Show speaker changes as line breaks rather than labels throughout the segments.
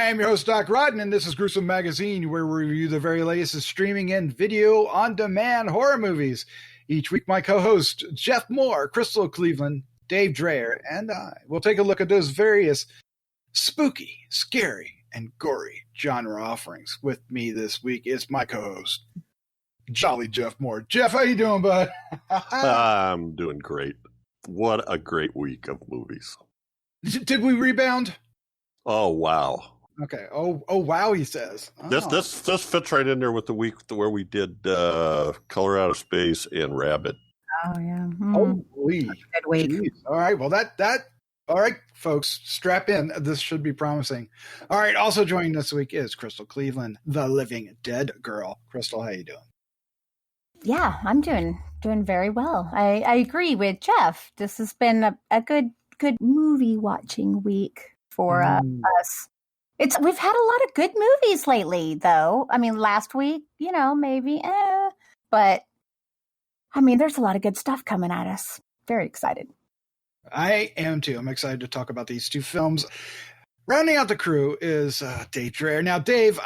I am your host, Doc Rodden, and this is Gruesome Magazine, where we review the very latest streaming and video on-demand horror movies. Each week, my co-host, Jeff Mohr, Crystal Cleveland, Dave Dreher, and I will take a look at those various spooky, scary, and gory genre offerings. With me this week is my co-host, Jolly Jeff Mohr. Jeff, how you doing, bud?
I'm doing great. What a great week of movies.
Did we rebound?
Oh, wow.
Okay. Oh, wow, he says. Oh.
This fits right in there with the week where we did Color Out of Space and Rabbit.
Oh, yeah.
Holy.
Good week.
Geez. All right. Well, all right, folks, strap in. This should be promising. All right. Also joining this week is Crystal Cleveland, the living dead girl. Crystal, how you doing?
Yeah, I'm doing very well. I agree with Jeff. This has been a good movie watching week for us. We've had a lot of good movies lately, though. I mean, last week, maybe, but I mean, there's a lot of good stuff coming at us. Very excited. I
am too. I'm excited to talk about these two films. Rounding out the crew is Dave Dreher. Now, Dave,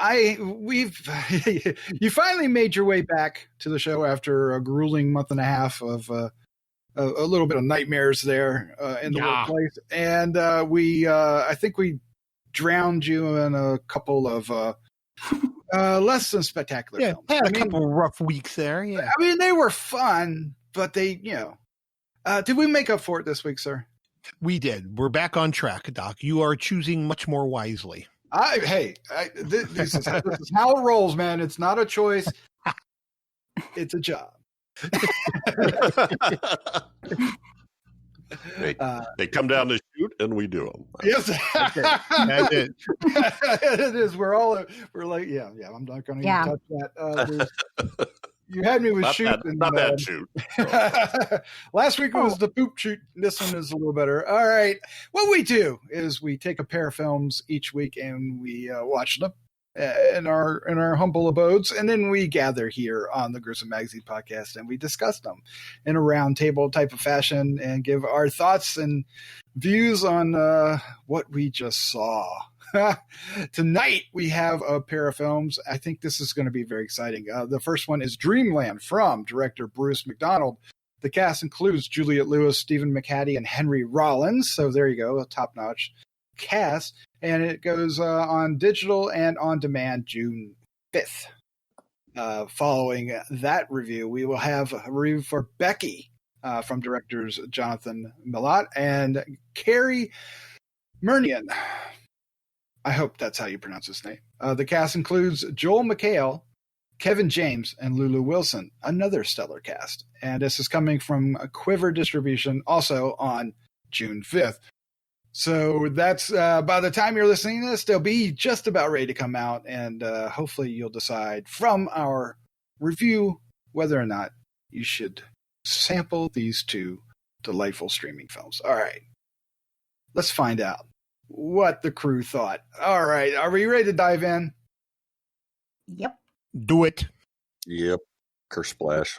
you finally made your way back to the show after a grueling month and a half of a little bit of nightmares there in the workplace, and I think we drowned you in a couple of less than spectacular films.
Had a couple rough weeks there. Yeah,
I mean they were fun, but they, did we make up for it this week, sir?
We did. We're back on track, Doc. You are choosing much more wisely.
This is how it rolls, man. It's not a choice; it's a job.
They come down to shoot, and we do them.
Yes,
okay. That's it.
It is. We're like, yeah. I'm not going to even touch that. You had me with shoot.
Not that shoot.
Last week was the poop shoot. This one is a little better. All right. What we do is we take a pair of films each week and we watch them in our humble abodes, and then we gather here on the Gruesome Magazine podcast and we discuss them in a round table type of fashion and give our thoughts and views on what we just saw. Tonight we have a pair of films. I think this is going to be very exciting. The first one is Dreamland from director Bruce McDonald. The cast includes Juliette Lewis, Stephen McHattie, and Henry Rollins. So there you go, a top-notch cast. And it goes on digital and on demand June 5th. Following that review, we will have a review for Becky from directors Jonathan Milott and Cary Murnion. I hope that's how you pronounce his name. The cast includes Joel McHale, Kevin James, and Lulu Wilson, another stellar cast. And this is coming from Quiver Distribution, also on June 5th. So that's by the time you're listening to this, they'll be just about ready to come out, and hopefully you'll decide from our review whether or not you should sample these two delightful streaming films. All right, let's find out what the crew thought. All right, are we ready to dive in?
Yep.
Do it.
Yep. Curse splash.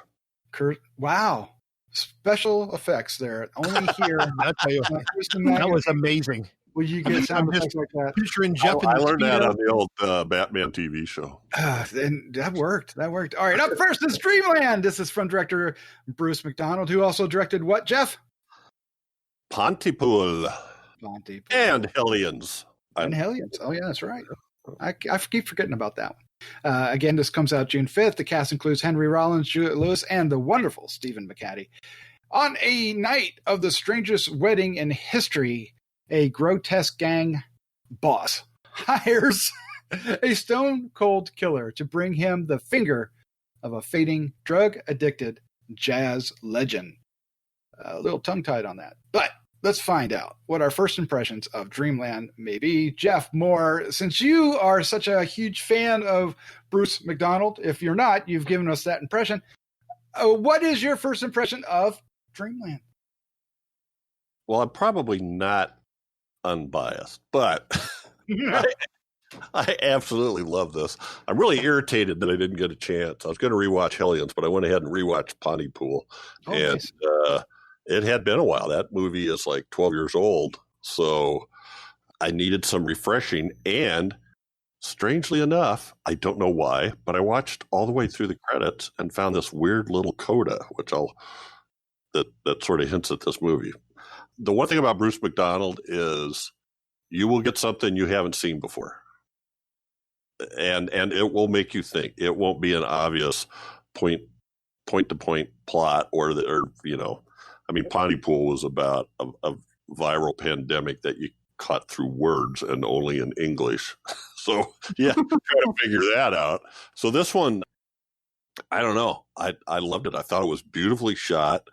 Wow. Special effects there. Only here.
I'll tell you, that was amazing.
Will you get sound effects like that?
Picturing Jeff.
I learned that on the old Batman TV show.
And that worked. All right, up first is Dreamland. This is from director Bruce McDonald, who also directed what, Jeff?
Pontypool. And Hellions.
And Hellions. Oh, yeah, that's right. I keep forgetting about that one. Again, this comes out June 5th. The cast includes Henry Rollins, Juliette Lewis, and the wonderful Stephen McHattie. On a night of the strangest wedding in history, a grotesque gang boss hires a stone-cold killer to bring him the finger of a fading, drug-addicted jazz legend. A little tongue-tied on that. But let's find out what our first impressions of Dreamland may be. Jeff Mohr, since you are such a huge fan of Bruce McDonald, if you're not, you've given us that impression. What is your first impression of Dreamland?
Well, I'm probably not unbiased, but I absolutely love this. I'm really irritated that I didn't get a chance. I was going to rewatch Hellions, but I went ahead and rewatched Pontypool.
Oh,
and
nice.
It had been a while. That movie is like 12 years old. So I needed some refreshing. And strangely enough, I don't know why, but I watched all the way through the credits and found this weird little coda, which that sort of hints at this movie. The one thing about Bruce McDonald is you will get something you haven't seen before. And it will make you think. It won't be an obvious point to point plot Pontypool was about a viral pandemic that you caught through words and only in English. So yeah, try to figure that out. So this one, I don't know. I loved it. I thought it was beautifully shot.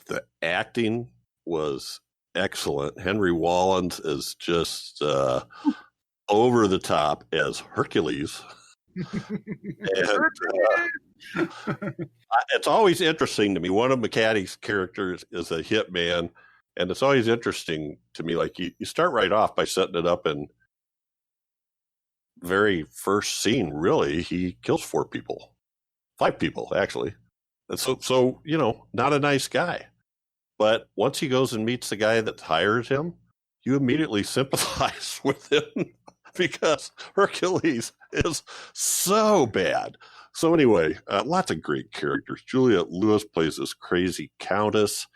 The acting was excellent. Henry Rollins is just over the top as Hercules. And, it's always interesting to me. One of McHattie's characters is a hitman, and it's always interesting to me. Like you start right off by setting it up, and very first scene, really, he kills 5 people actually. And so not a nice guy. But once he goes and meets the guy that hires him, you immediately sympathize with him because Hercules is so bad. So anyway, lots of great characters. Juliette Lewis plays this crazy countess,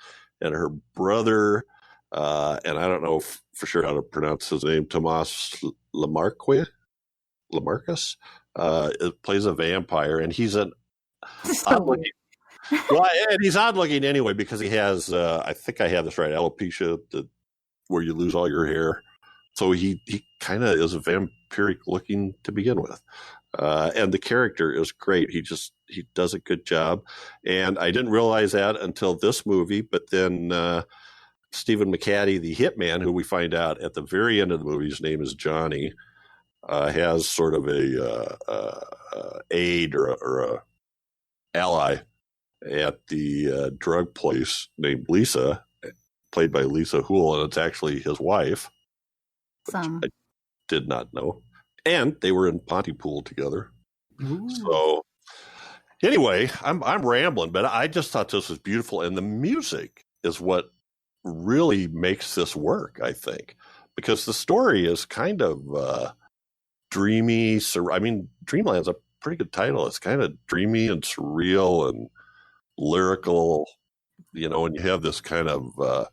and her brother, and I don't know for sure how to pronounce his name, Tomas Lamarcus, plays a vampire, and he's an odd-looking. Well, and he's odd looking anyway because he has, I think I have this right, alopecia, where you lose all your hair. So he kind of is a vampiric looking to begin with. And the character is great. He does a good job. And I didn't realize that until this movie, but then Stephen McHattie, the hitman, who we find out at the very end of the movie, his name is Johnny, has sort of a aide or a ally at the drug place named Lisa, played by Lisa Houle, and it's actually his wife. I did not know. And they were in Pontypool together. Ooh. So anyway, I'm rambling, but I just thought this was beautiful, and the music is what really makes this work, I think, because the story is kind of dreamy. Dreamland's a pretty good title. It's kind of dreamy and surreal and lyrical, and you have this kind of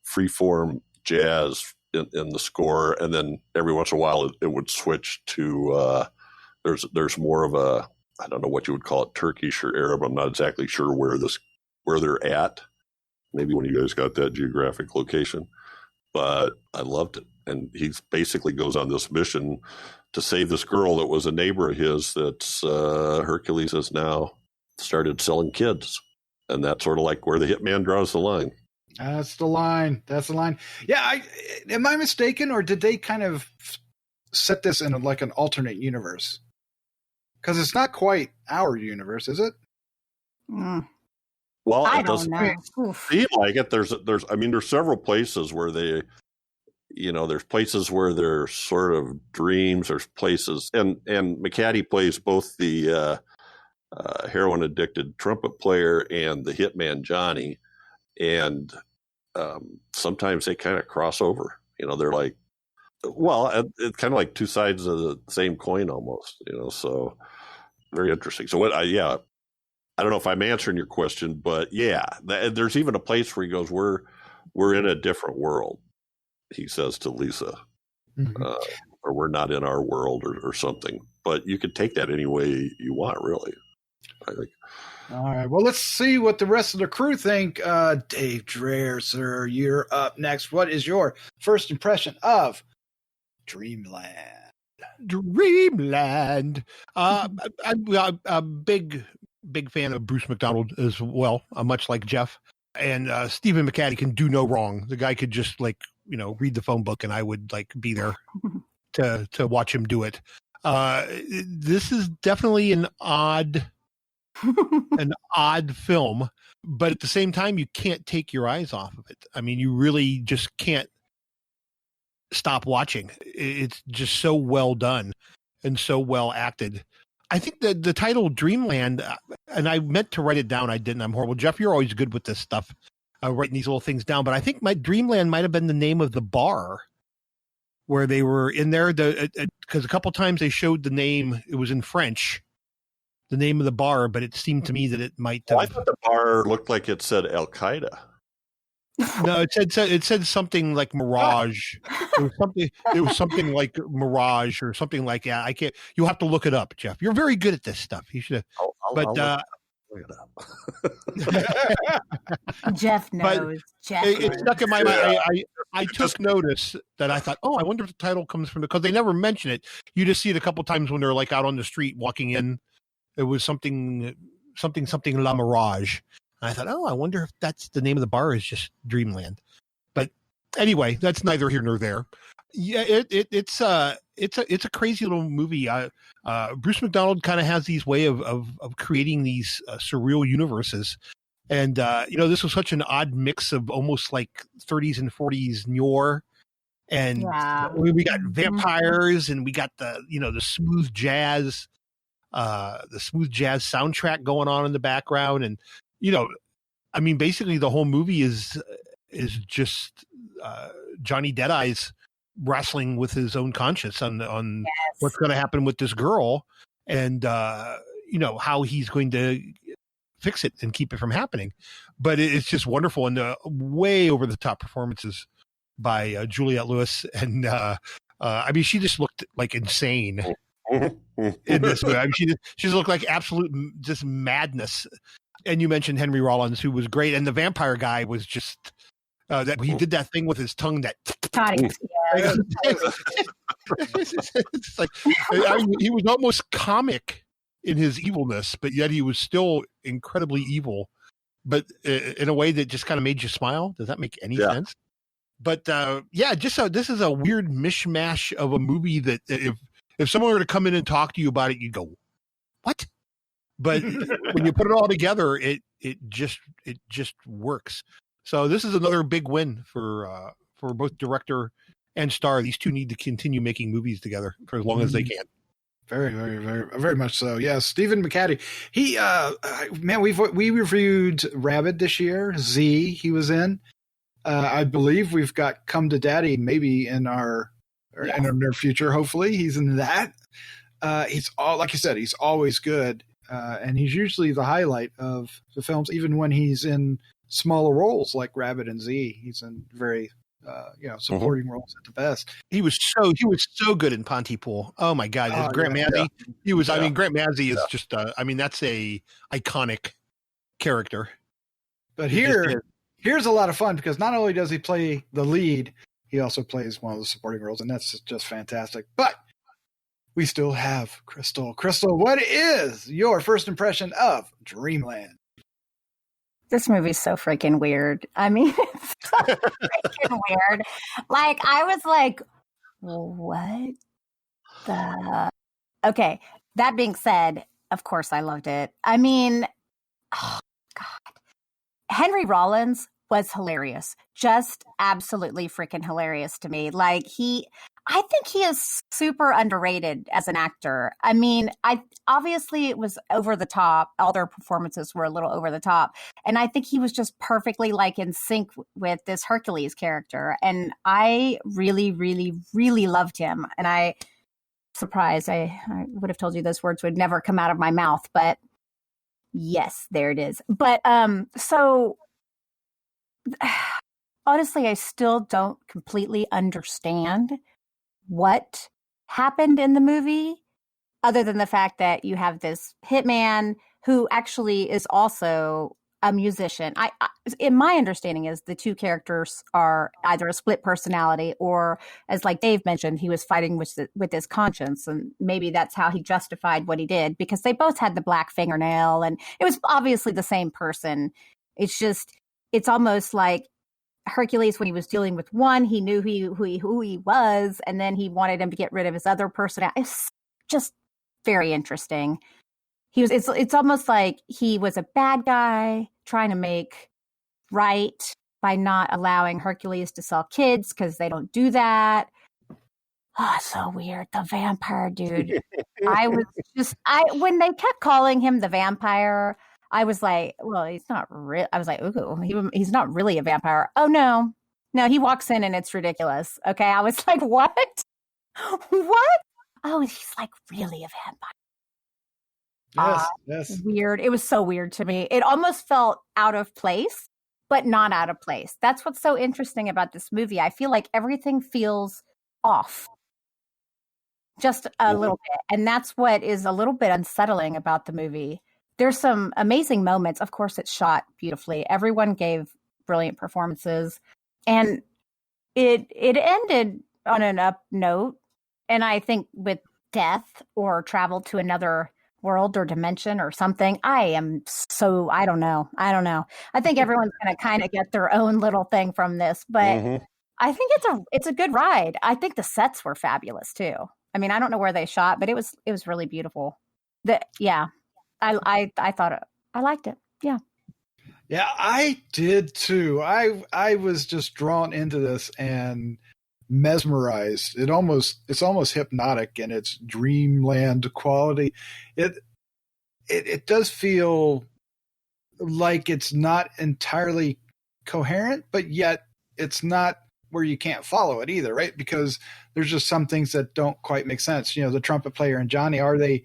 freeform jazz in the score, and then every once in a while it would switch to there's more of a, I don't know what you would call it, Turkish or Arab. I'm not exactly sure where they're at. Maybe when you guys got that geographic location, but I loved it. And he basically goes on this mission to save this girl that was a neighbor of his that's Hercules has now started selling kids. And that's sort of like where the hitman draws the line.
That's the line. Yeah, am I mistaken, or did they kind of set this in like an alternate universe? Because it's not quite our universe, is it?
Well,
I
it
don't
doesn't
know.
seem like it. There's several places where they, there's places where there's sort of dreams. There's places, and McHattie plays both the heroin addicted trumpet player and the hitman Johnny, and sometimes they kind of cross over. They're like, it's kind of like two sides of the same coin almost. So very interesting. So I don't know if I'm answering your question, but yeah, there's even a place where he goes, "We're in a different world," he says to Lisa, or "We're not in our world," or something. But you could take that any way you want, really. I think.
All right. Well, let's see what the rest of the crew think. Dave Dreher, sir, you're up next. What is your first impression of Dreamland?
Dreamland. I'm a big fan of Bruce McDonald as well, much like Jeff. And Stephen McHattie can do no wrong. The guy could just read the phone book, and I would be there to watch him do it. This is definitely an odd film, but at the same time, you can't take your eyes off of it. I mean, you really just can't stop watching. It's just so well done and so well acted. I think that the title Dreamland, and I meant to write it down. I didn't. I'm horrible. Jeff, you're always good with this stuff, writing these little things down. But I think my Dreamland might have been the name of the bar where they were in there because a couple times they showed the name. It was in French, the name of the bar, but it seemed to me that it might.
I thought the bar looked like it said Al Qaeda.
No, it said something like Mirage. It was something like Mirage or something like that. I can't. You'll have to look it up, Jeff. You're very good at this stuff. You should.
I'll look it up.
Jeff knows. Jeff
it stuck in my mind. I took notice that I thought, I wonder if the title comes from because they never mention it. You just see it a couple times when they're like out on the street walking in. It was something La Mirage. And I thought, I wonder if that's the name of the bar is just Dreamland. But anyway, that's neither here nor there. Yeah, it's a crazy little movie. Bruce McDonald kind of has these way of creating these surreal universes. And, this was such an odd mix of almost like 30s and 40s noir. And we got vampires and we got the smooth jazz soundtrack going on in the background. And, basically the whole movie is just Johnny Deadeye's wrestling with his own conscience on what's going to happen with this girl and, how he's going to fix it and keep it from happening. But it's just wonderful. And way over the top performances by Juliette Lewis. And, she just looked like insane in this movie. She just looked like absolute just madness. And you mentioned Henry Rollins, who was great. And the vampire guy was just, that he did that thing with his tongue that it's like he was almost comic in his evilness, but yet he was still incredibly evil, but in a way that just kind of made you smile. Does that make any sense? But this is a weird mishmash of a movie that if someone were to come in and talk to you about it, you'd go, what? But when you put it all together, it just works. So this is another big win for both director and star. These two need to continue making movies together for as long as they can.
Very, very, very, very much so. Yeah, Stephen McHattie. He, we reviewed Rabid this year. Z, he was in. I believe we've got Come to Daddy maybe in our near future. Hopefully, he's in that. He's like you said, he's always good, and he's usually the highlight of the films, even when he's in smaller roles like Rabid and Z. He's in very supporting roles at the best.
He was so good in Pontypool. Oh my God, Grant Mazzy. Yeah. He was. I mean, Grant Mazzy is just. That's a iconic character.
But here's a lot of fun because not only does he play the lead, he also plays one of the supporting roles, and that's just fantastic. But we still have Crystal. Crystal, what is your first impression of Dreamland?
This movie's so freaking weird. I mean, it's so freaking weird. Like, I was like, what the? Okay. That being said, of course I loved it. I mean, oh, God. Henry Rollins was hilarious. Just absolutely freaking hilarious to me. Like, I think he is super underrated as an actor. I mean, obviously it was over the top. All their performances were a little over the top. And I think he was just perfectly like in sync with this Hercules character. And I really, really, really loved him. And I surprised. I would have told you those words would never come out of my mouth, but yes, there it is. But so honestly, I still don't completely understand what happened in the movie, other than the fact that you have this hitman who actually is also a musician. In my understanding is the two characters are either a split personality or, as like Dave mentioned, he was fighting with his conscience, and maybe that's how he justified what he did, because they both had the black fingernail and it was obviously the same person. It's almost like Hercules, when he was dealing with one, he knew who he was, and then he wanted him to get rid of his other personality. It's just very interesting. It's almost like he was a bad guy trying to make right by not allowing Hercules to sell kids because they don't do that. Oh, so weird. The vampire dude. When they kept calling him the vampire, I was like, well, he's not real. I was like, ooh, he's not really a vampire. Oh, no, No, he walks in and it's ridiculous. Okay, I was like, what? What? Oh, he's like really a vampire.
Yes.
Weird. It was so weird to me. It almost felt out of place, but not out of place. That's what's so interesting about this movie. I feel like everything feels off just a little bit. And that's what is a little bit unsettling about the movie. There's some amazing moments. Of course, it's shot beautifully. Everyone gave brilliant performances. And it ended on an up note. And I think with death or travel to another world or dimension or something, I don't know. I think everyone's going to kind of get their own little thing from this. But I think it's a good ride. I think the sets were fabulous too. I mean, I don't know where they shot, but it was really beautiful. I thought I liked it. Yeah.
Yeah, I did too. I was just drawn into this and mesmerized. It's almost hypnotic in its dreamland quality. It does feel like it's not entirely coherent, but yet it's not where you can't follow it either, right? Because there's just some things that don't quite make sense. You know, the trumpet player and Johnny, are they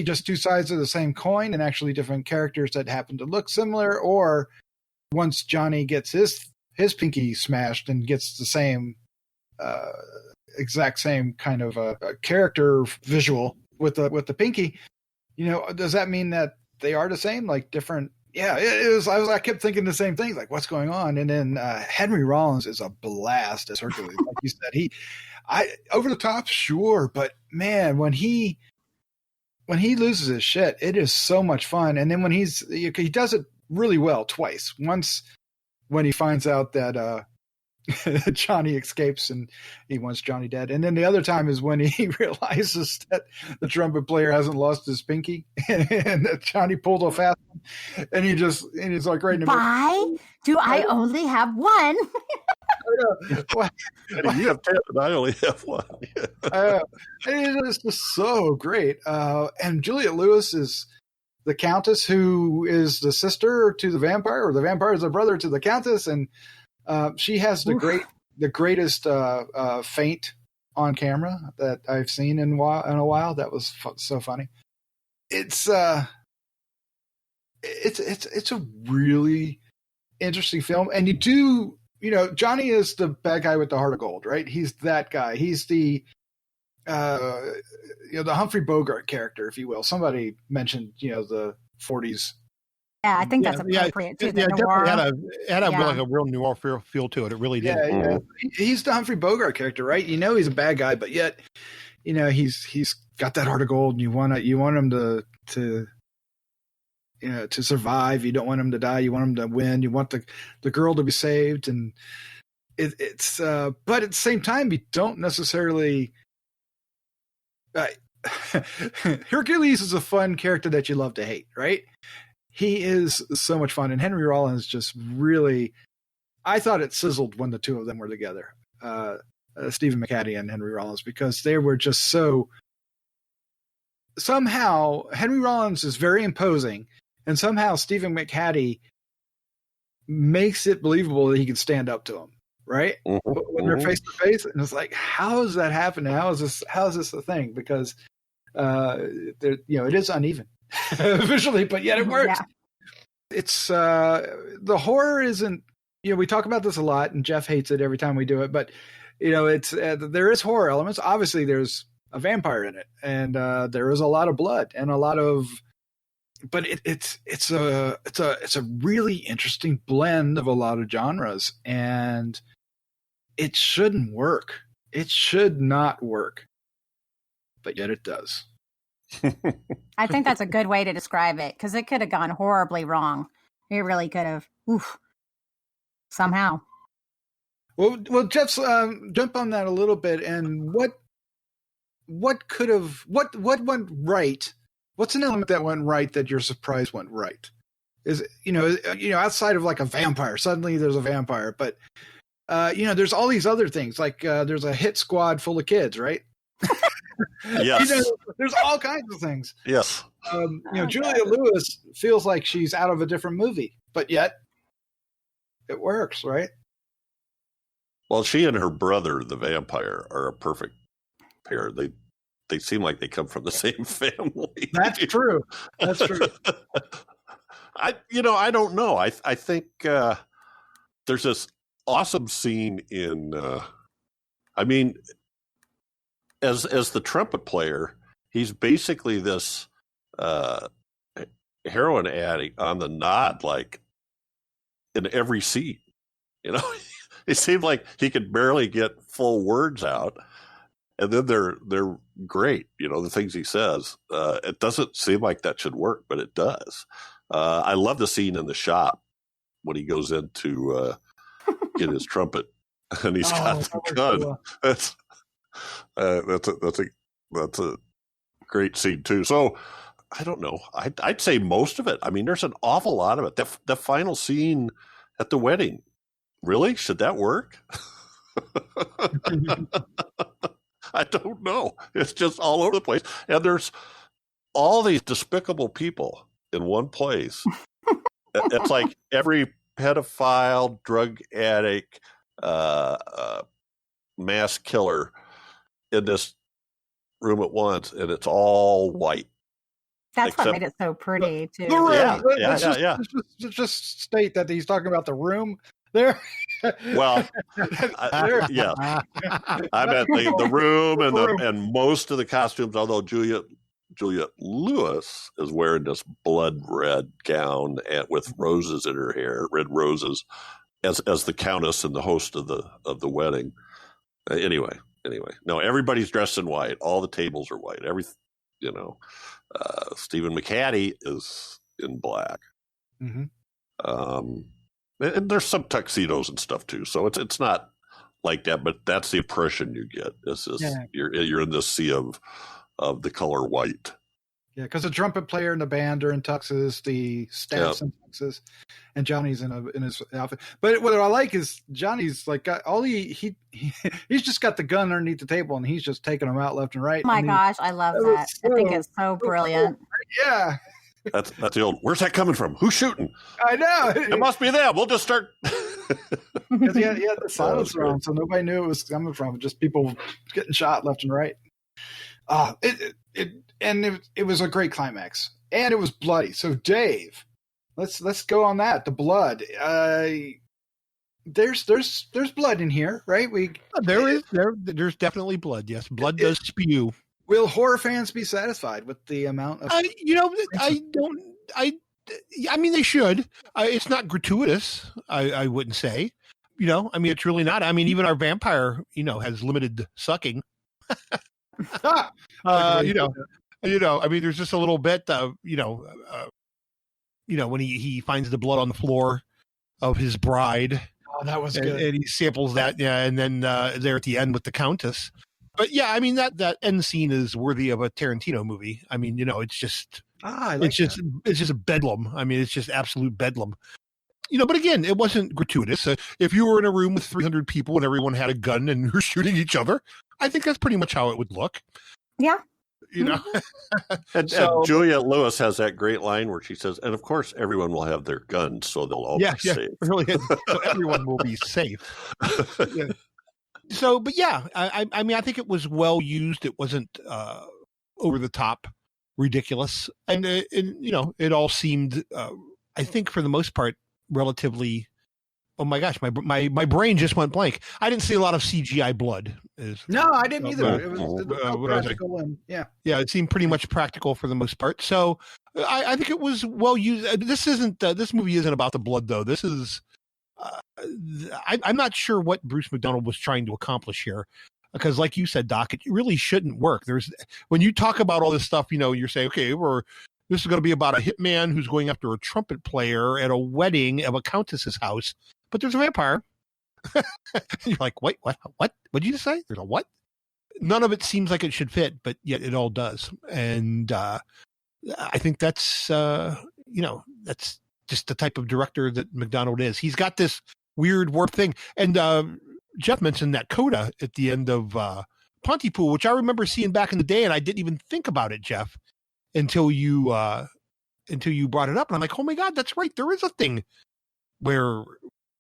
just two sides of the same coin and actually different characters that happen to look similar? Or once Johnny gets his pinky smashed and gets the same exact same kind of a character visual with the pinky, you know, does that mean that they are the same, like different? Yeah, it was. I kept thinking the same thing, like what's going on? And then Henry Rollins is a blast as Hercules, like you said. Over the top, sure, but man, when he loses his shit, it is so much fun. And then when he does it really well twice. Once when he finds out that Johnny escapes and he wants Johnny dead, and then the other time is when he realizes that the trumpet player hasn't lost his pinky and that Johnny pulled a fast one, and he's like right in the middle.
Why do I only have one?
You have 10 and I only have one.
It is just so great. And Juliette Lewis is the Countess, who is the sister to the vampire, or the vampire is the brother to the Countess, and she has the greatest feint on camera that I've seen in a while. That was so funny. It's a really interesting film, and you know, Johnny is the bad guy with the heart of gold, right? He's that guy. He's the the Humphrey Bogart character, if you will. Somebody mentioned, the 40s.
Yeah, I think that's appropriate too.
Yeah, definitely had like a real noir feel to it. It really did.
Yeah. He's the Humphrey Bogart character, right? You know, he's a bad guy, but yet, he's got that heart of gold, and you want him to survive. You don't want him to die. You want him to win. You want the girl to be saved, and it's. But at the same time, you don't necessarily. Hercules is a fun character that you love to hate, right? He is so much fun, and Henry Rollins just really. I thought it sizzled when the two of them were together, Stephen McHattie and Henry Rollins, because they were just so. Somehow, Henry Rollins is very imposing. And somehow Stephen McHattie makes it believable that he can stand up to him, right? When they're face to face, and it's like, how does that happen? How is this a thing? Because it is uneven visually, but yet it works. Yeah. It's the horror isn't. We talk about this a lot, and Jeff hates it every time we do it. But it's there is horror elements. Obviously, there's a vampire in it, and there is a lot of blood and a lot of. But it's a really interesting blend of a lot of genres, and it shouldn't work. It should not work, but yet it does.
I think that's a good way to describe it, because it could have gone horribly wrong. It really could have. Oof. Somehow.
Well, Jeff's jump on that a little bit, and what went right? What's an element that went right that you're surprised went right? Is outside of like a vampire, suddenly there's a vampire, but there's all these other things, like there's a hit squad full of kids, right?
Yes.
There's all kinds of things.
Yes.
Juliette Lewis feels like she's out of a different movie, but yet it works, right?
Well, she and her brother, the vampire, are a perfect pair. They seem like they come from the same family.
That's true. That's true.
I don't know. I think there's this awesome scene in. As the trumpet player, he's basically this heroin addict on the nod, like in every scene. It seemed like he could barely get full words out, and then they're great. The things he says. It doesn't seem like that should work, but it does. I love the scene in the shop when he goes in to get his trumpet, and he's got the gun.
Cool.
That's a great scene too. So I don't know. I'd say most of it. I mean, there's an awful lot of it. The final scene at the wedding. Really? Should that work? I don't know. It's just all over the place. And there's all these despicable people in one place. It's like every pedophile, drug addict, mass killer in this room at once, and it's all white.
That's what made it so pretty, too.
Yeah.
Let's just state that he's talking about the room there.
Well, yeah. I meant the room and most of the costumes, although Juliette Lewis is wearing this blood red gown with roses in her hair, red roses, as the countess and the host of the wedding. Anyway, no, everybody's dressed in white. All the tables are white. Stephen McHattie is in black.
Mm-hmm.
And there's some tuxedos and stuff too. So it's not like that, but that's the impression you get. It's just, you're in this sea of the color white.
Yeah, because the trumpet player and the band are in tuxes, the staff's in tuxes, and Johnny's in his outfit. But what I like is Johnny's like got all he's just got the gun underneath the table and he's just taking them out left and right.
Oh my gosh, I love that. I think it's so brilliant.
Yeah.
That's the old. Where's that coming from? Who's shooting?
I know.
It must be them. We'll just start.
Because he had the silencer on, so nobody knew it was coming from. Just people getting shot left and right. It was a great climax, and it was bloody. So Dave, let's go on that. The blood. There's blood in here, right?
There's definitely blood. Yes, blood does spew.
Will horror fans be satisfied with the amount of?
I mean, they should. It's not gratuitous. I wouldn't say. It's really not. I mean, even our vampire, has limited sucking. I mean, there's just a little bit of, when he finds the blood on the floor of his bride.
Oh, that was good.
And he samples that, and then there at the end with the Countess. But yeah, I mean that end scene is worthy of a Tarantino movie. I mean, it's just it's just a bedlam. I mean, it's just absolute bedlam. But again, it wasn't gratuitous. If you were in a room with 300 people and everyone had a gun and were shooting each other, I think that's pretty much how it would look.
Yeah.
And Juliette Lewis has that great line where she says, and of course everyone will have their guns, so they'll all be safe.
Really, so everyone will be safe. Yeah. So, but yeah, I mean, I think it was well used. It wasn't over the top ridiculous. And it all seemed, I think for the most part, relatively, oh my gosh, my brain just went blank. I didn't see a lot of CGI blood.
No, I didn't either. It was practical and yeah, it
seemed pretty much practical for the most part. So I think it was well used. This movie isn't about the blood though. This is, I'm not sure what Bruce McDonald was trying to accomplish here, because like you said, Doc, it really shouldn't work. When you talk about all this stuff, you're saying, okay, this is going to be about a hitman who's going after a trumpet player at a wedding of a countess's house, but there's a vampire. You're like, wait, what? What did you just say? There's a what? None of it seems like it should fit, but yet it all does. And I think that's that's just the type of director that McDonald is. He's got this weird warp thing. And Jeff mentioned that coda at the end of Pontypool, which I remember seeing back in the day, and I didn't even think about it, Jeff, until you brought it up. And I'm like, oh my God, that's right. There is a thing where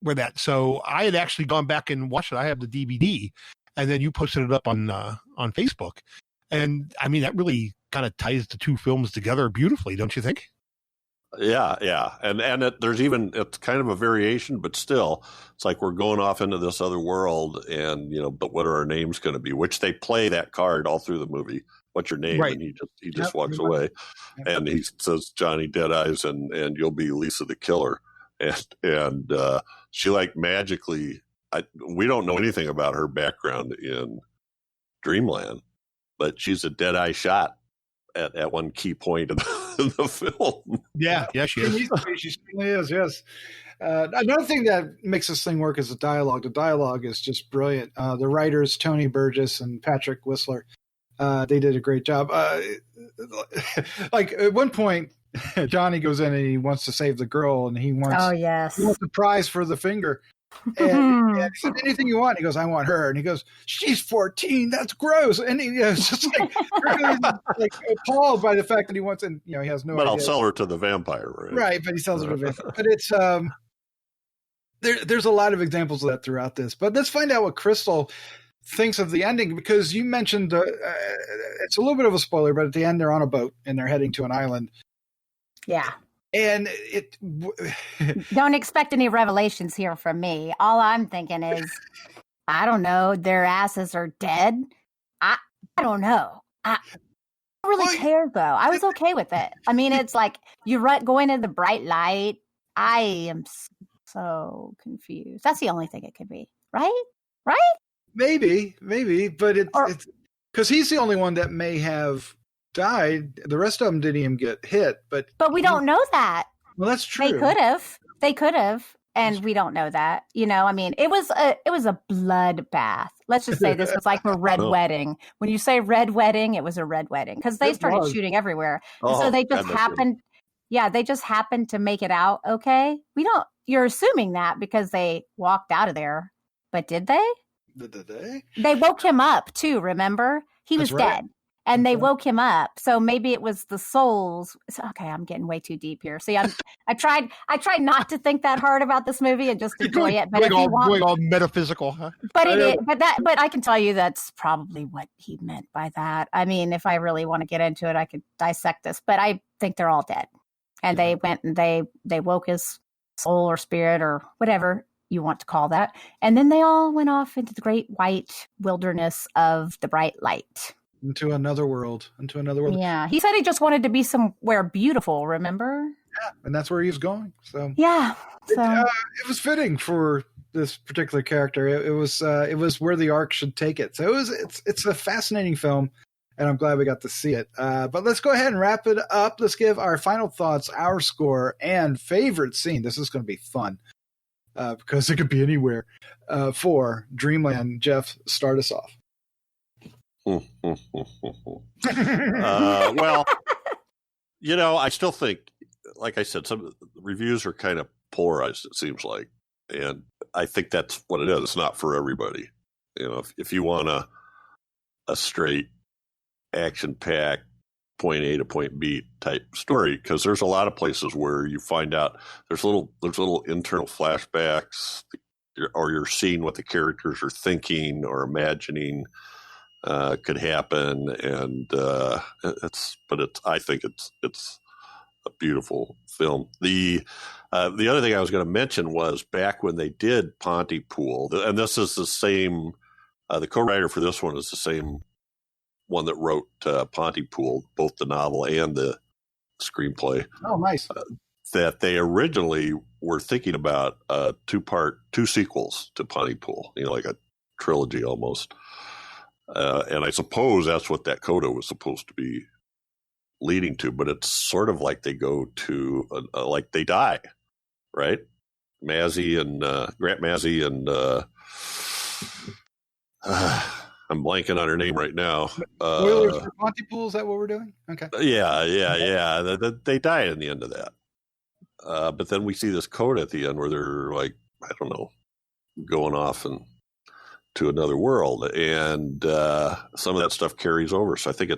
where that. So I had actually gone back and watched it. I have the DVD, and then you posted it up on Facebook. And I mean, that really kind of ties the two films together beautifully, don't you think?
Yeah. And it's kind of a variation, but still, it's like we're going off into this other world, and but what are our names going to be? Which they play that card all through the movie. What's your name?
Right.
And he just walks away, and he says Johnny Deadeyes, and you'll be Lisa the Killer, and she like magically. We don't know anything about her background in Dreamland, but she's a Deadeye shot at one key point in the film.
Yeah, she is.
She certainly is, yes. Another thing that makes this thing work is the dialogue. The dialogue is just brilliant. The writers, Tony Burgess and Patrick Whistler, they did a great job. Like at one point, Johnny goes in and he wants to save the girl, and he wants the prize for the finger. And he said, anything you want. He goes, I want her. And he goes, she's 14. That's gross. And it's just like really like appalled by the fact that he wants, and he has no.
But
idea.
I'll sell her to the vampire, right?
Right, but he sells her to the vampire. But it's there's a lot of examples of that throughout this. But let's find out what Crystal thinks of the ending, because you mentioned it's a little bit of a spoiler, but at the end they're on a boat and they're heading to an island.
Yeah.
And
don't expect any revelations here from me. All I'm thinking is, I don't know, their asses are dead. I don't know. I don't really care, though. I was okay with it. I mean, it's like going in the bright light. I am so confused. That's the only thing it could be, right?
Maybe, but it's because he's the only one that may have died. The rest of them didn't even get hit, but
we don't know that.
Well, that's true.
They could have, and we don't know that. I mean, it was a bloodbath. Let's just say this was like a red wedding. When you say red wedding, it was a red wedding because they started shooting everywhere. And so they just happened. Yeah, they just happened to make it out okay. You're assuming that because they walked out of there, but did they?
Did they?
They woke him up too. Remember, he was dead. And they woke him up. So maybe it was the souls. Okay, I'm getting way too deep here. See, I tried not to think that hard about this movie and just enjoy it. But
going all metaphysical, huh?
But I can tell you that's probably what he meant by that. I mean, if I really want to get into it, I could dissect this. But I think they're all dead. And they went and they woke his soul or spirit or whatever you want to call that. And then they all went off into the great white wilderness of the bright light.
Into another world.
Yeah. He said he just wanted to be somewhere beautiful, remember?
Yeah, and that's where he's going. So
yeah.
It was fitting for this particular character. It was where the arc should take it. So it's a fascinating film, and I'm glad we got to see it. But let's go ahead and wrap it up. Let's give our final thoughts, our score, and favorite scene. This is going to be fun because it could be anywhere. For Dreamland, Jeff, start us off.
Well, I still think, like I said, some of the reviews are kind of polarized, it seems like. And I think that's what it is. It's not for everybody. If you want a straight action-packed point A to point B type story, because there's a lot of places where you find out there's little internal flashbacks, or you're seeing what the characters are thinking or imagining could happen, and I think it's a beautiful film. The other thing I was going to mention was back when they did Pontypool, and this is the same. The co-writer for this one is the same one that wrote Pontypool, both the novel and the screenplay.
Oh, nice.
That they originally were thinking about two sequels to Pontypool, like a trilogy almost. And I suppose that's what that coda was supposed to be leading to, but it's sort of like they go to, like they die, right? Grant Mazzy and I'm blanking on her name right now.
Spoilers for Pontypool, is that what we're doing? Okay.
Yeah. They die in the end of that. But then we see this coda at the end where they're like, I don't know, going off and to another world, and some of that stuff carries over. So I think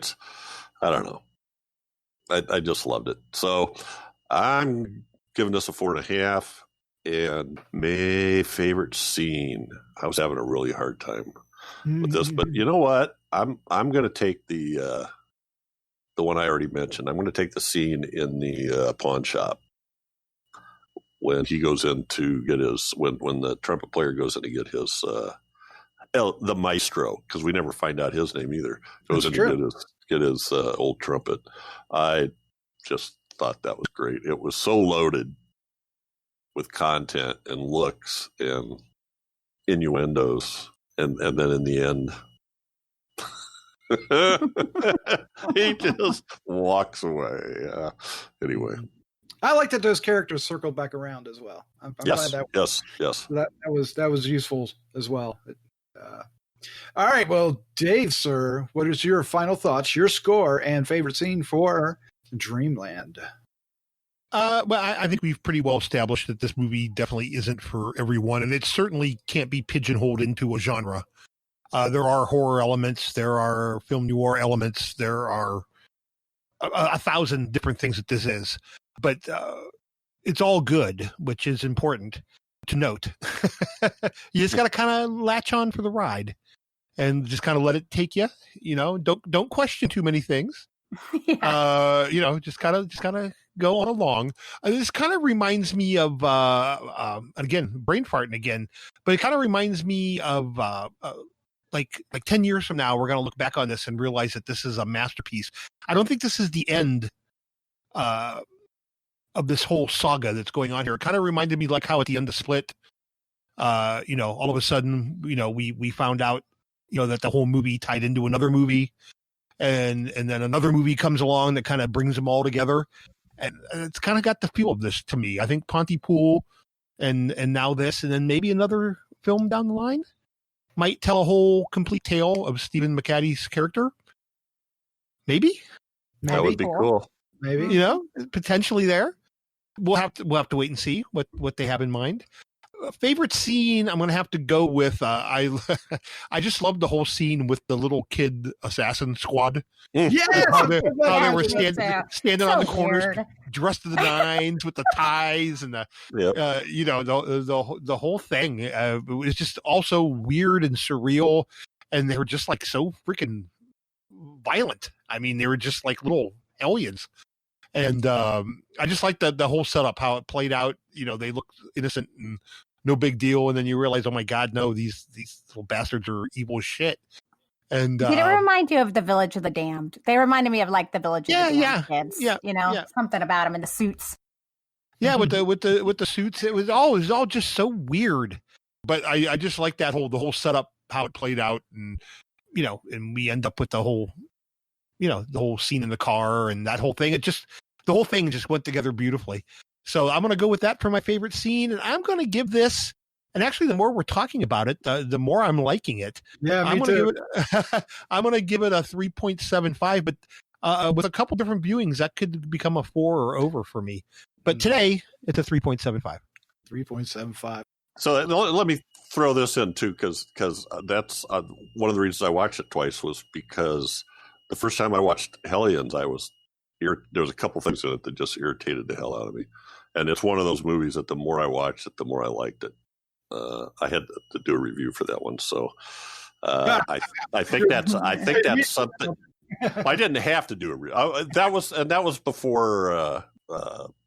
I don't know. I just loved it. So I'm giving this a 4.5. And my favorite scene. I was having a really hard time with this, but you know what? I'm going to take the one I already mentioned. I'm going to take the scene in the pawn shop when he goes in to get his when the trumpet player goes in to get his the maestro, because we never find out his name either. Goes in to get his old trumpet. I just thought that was great. It was so loaded with content and looks and innuendos, and then in the end, he just walks away. Anyway,
I like that those characters circled back around as well. I'm glad that.
Yes.
That was useful as well. All right, well, Dave, sir, what is your final thoughts, your score, and favorite scene for Dreamland?
Well, I think we've pretty well established that this movie definitely isn't for everyone, and it certainly can't be pigeonholed into a genre. There are horror elements, there are film noir elements, there are a thousand different things that this is, but it's all good, which is important to note. You just got to kind of latch on for the ride and just kind of let it take you. Don't question too many things. Yeah. Just kind of go on along. This kind of reminds me of again, brain farting again, but it kind of reminds me of like 10 years from now, we're going to look back on this and realize that this is a masterpiece. I don't think this is the end of this whole saga that's going on here. It kind of reminded me like how at the end of Split, all of a sudden, we found out, that the whole movie tied into another movie, and then another movie comes along that kind of brings them all together. And it's kind of got the feel of this to me. I think Pontypool and now this, and then maybe another film down the line might tell a whole complete tale of Stephen McHattie's character. Maybe
that would be cool.
Maybe,
potentially there. We'll have to wait and see what they have in mind. Favorite scene, I'm going to have to go with, I just love the whole scene with the little kid assassin squad.
Yes!
How they were standing
so
on the corners,
weird.
dressed to the nines with the ties and the whole thing. It was just also weird and surreal, and they were just like so freaking violent. I mean, they were just like little aliens. And I just like the whole setup, how it played out. They look innocent and no big deal, and then you realize, oh my God, no, these little bastards are evil as shit. And
Did it remind you of the Village of the Damned? They reminded me of like the Village of the Damned kids. Something about them in the suits.
Yeah, with the suits, it was all just so weird. But I just like the whole setup, how it played out, and and we end up with the whole scene in the car and that whole thing. The whole thing just went together beautifully. So I'm going to go with that for my favorite scene. And I'm going to give this, and actually the more we're talking about it, the more I'm liking it.
Yeah, I'm going
to give it a 3.75, but with a couple different viewings, that could become a 4 or over for me. But today it's a 3.75.
3.75.
So let me throw this in too, because that's one of the reasons I watched it twice was because the first time I watched Hellions, there was a couple things in it that just irritated the hell out of me. And it's one of those movies that the more I watched it, the more I liked it. I had to do a review for that one. So I think that's something. I didn't have to do a review. That was before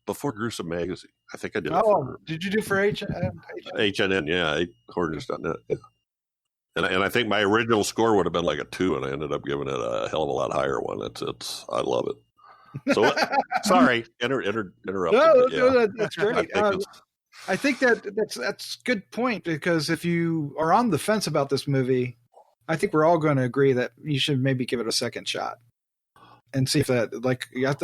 Gruesome magazine. I think I did.
Did you do for
HNN? Yeah, Horners.net. Yeah. And I think my original score would have been like a 2, and I ended up giving it a hell of a lot higher one. I love it. So sorry, interrupted.
No, that's great. I think that's a good point, because if you are on the fence about this movie, I think we're all going to agree that you should maybe give it a second shot and see if that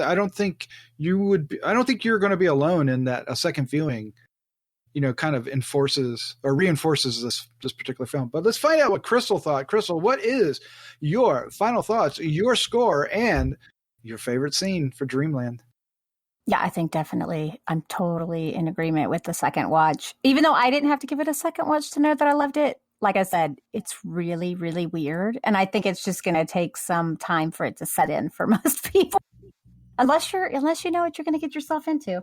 I don't think you're going to be alone in that a second viewing kind of reinforces this particular film. But let's find out what Crystal thought. Crystal, what is your final thoughts, your score, and your favorite scene for Dreamland?
Yeah, I think definitely I'm totally in agreement with the second watch. Even though I didn't have to give it a second watch to know that I loved it, like I said, it's really, really weird. And I think it's just going to take some time for it to set in for most people. unless you know what you're going to get yourself into.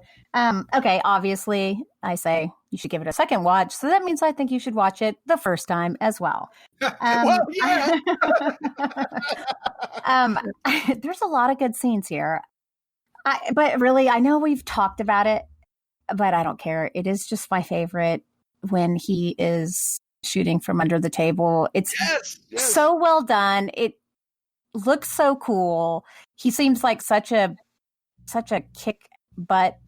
Okay, obviously, I say you should give it a second watch, so that means I think you should watch it the first time as well.
Well, yeah.
There's a lot of good scenes here, but really, I know we've talked about it, but I don't care. It is just my favorite when he is shooting from under the table. It's so well done. It looks so cool. He seems like such a kick butt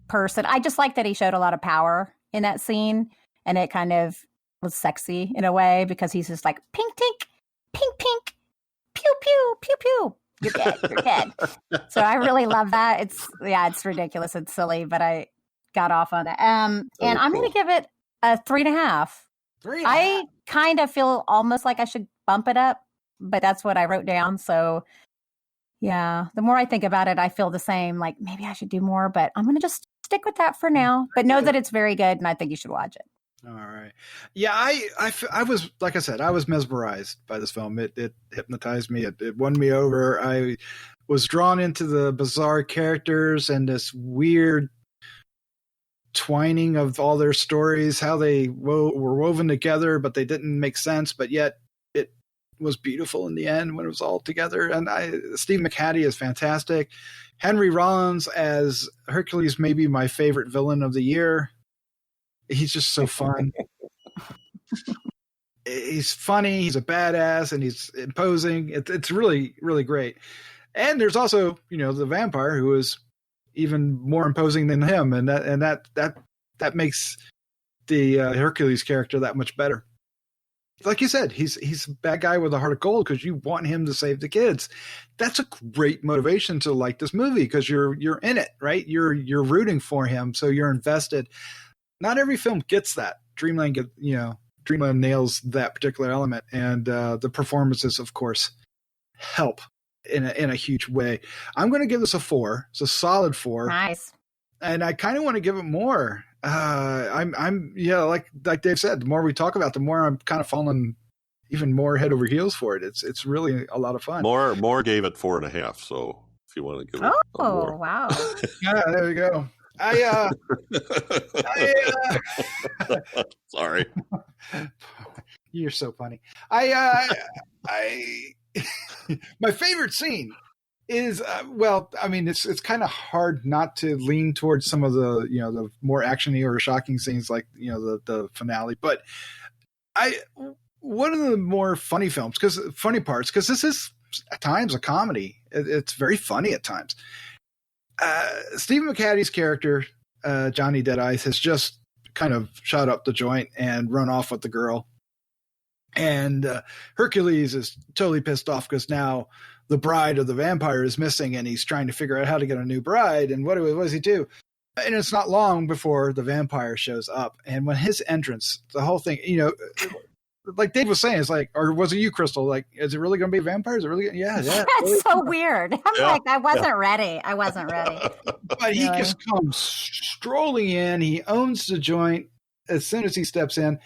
person. I just like that he showed a lot of power in that scene, and it kind of was sexy in a way because he's just like pink tink, pink pink, pew pew pew pew. You're dead. You're dead. So I really love that. It's ridiculous. It's silly, but I got off on that. And I'm going to give it a 3.5. 3.5. I kind of feel almost like I should bump it up, but that's what I wrote down. So yeah, the more I think about it, I feel the same. Like maybe I should do more, but I'm going to just stick with that for now. But know that it's very good, and I think you should watch it.
All right. Yeah, I was, like I said, I was mesmerized by this film. It hypnotized me. It won me over. I was drawn into the bizarre characters and this weird twining of all their stories, how they were woven together, but they didn't make sense, but yet it was beautiful in the end when it was all together. And Stephen McHattie is fantastic. Henry Rollins as Hercules may be my favorite villain of the year. He's just so fun. He's funny. He's a badass, and he's imposing. It's really, really great. And there's also, the vampire who is even more imposing than him, and that makes the Hercules character that much better. Like you said, he's a bad guy with a heart of gold because you want him to save the kids. That's a great motivation to like this movie because you're in it, right? You're rooting for him, so you're invested. Not every film gets that. Dreamland nails that particular element, and the performances, of course, help in a huge way. I'm going to give this a 4. It's a solid 4.
Nice.
And I kind of want to give it more. Like Dave said, the more we talk about it, the more I'm kind of falling even more head over heels for it. It's really a lot of fun.
Mohr gave it 4.5. So if you want to give it more.
Wow.
Yeah, there you go.
Sorry.
You're so funny. My favorite scene is it's kind of hard not to lean towards some of the the more actiony or shocking scenes like the finale, but one of the more funny parts because this is at times a comedy. It's very funny at times. Stephen McHattie's character, Johnny Deadeyes, has just kind of shot up the joint and run off with the girl. And Hercules is totally pissed off because now the bride of the vampire is missing and he's trying to figure out how to get a new bride. And what does he do? And it's not long before the vampire shows up. And when his entrance, the whole thing, like Dave was saying, it's like, or was it you, Crystal? Like, is it really going to be a vampire? Is it really? Yeah.
That's so weird. I wasn't ready.
But he just comes strolling in. He owns the joint as soon as he steps in.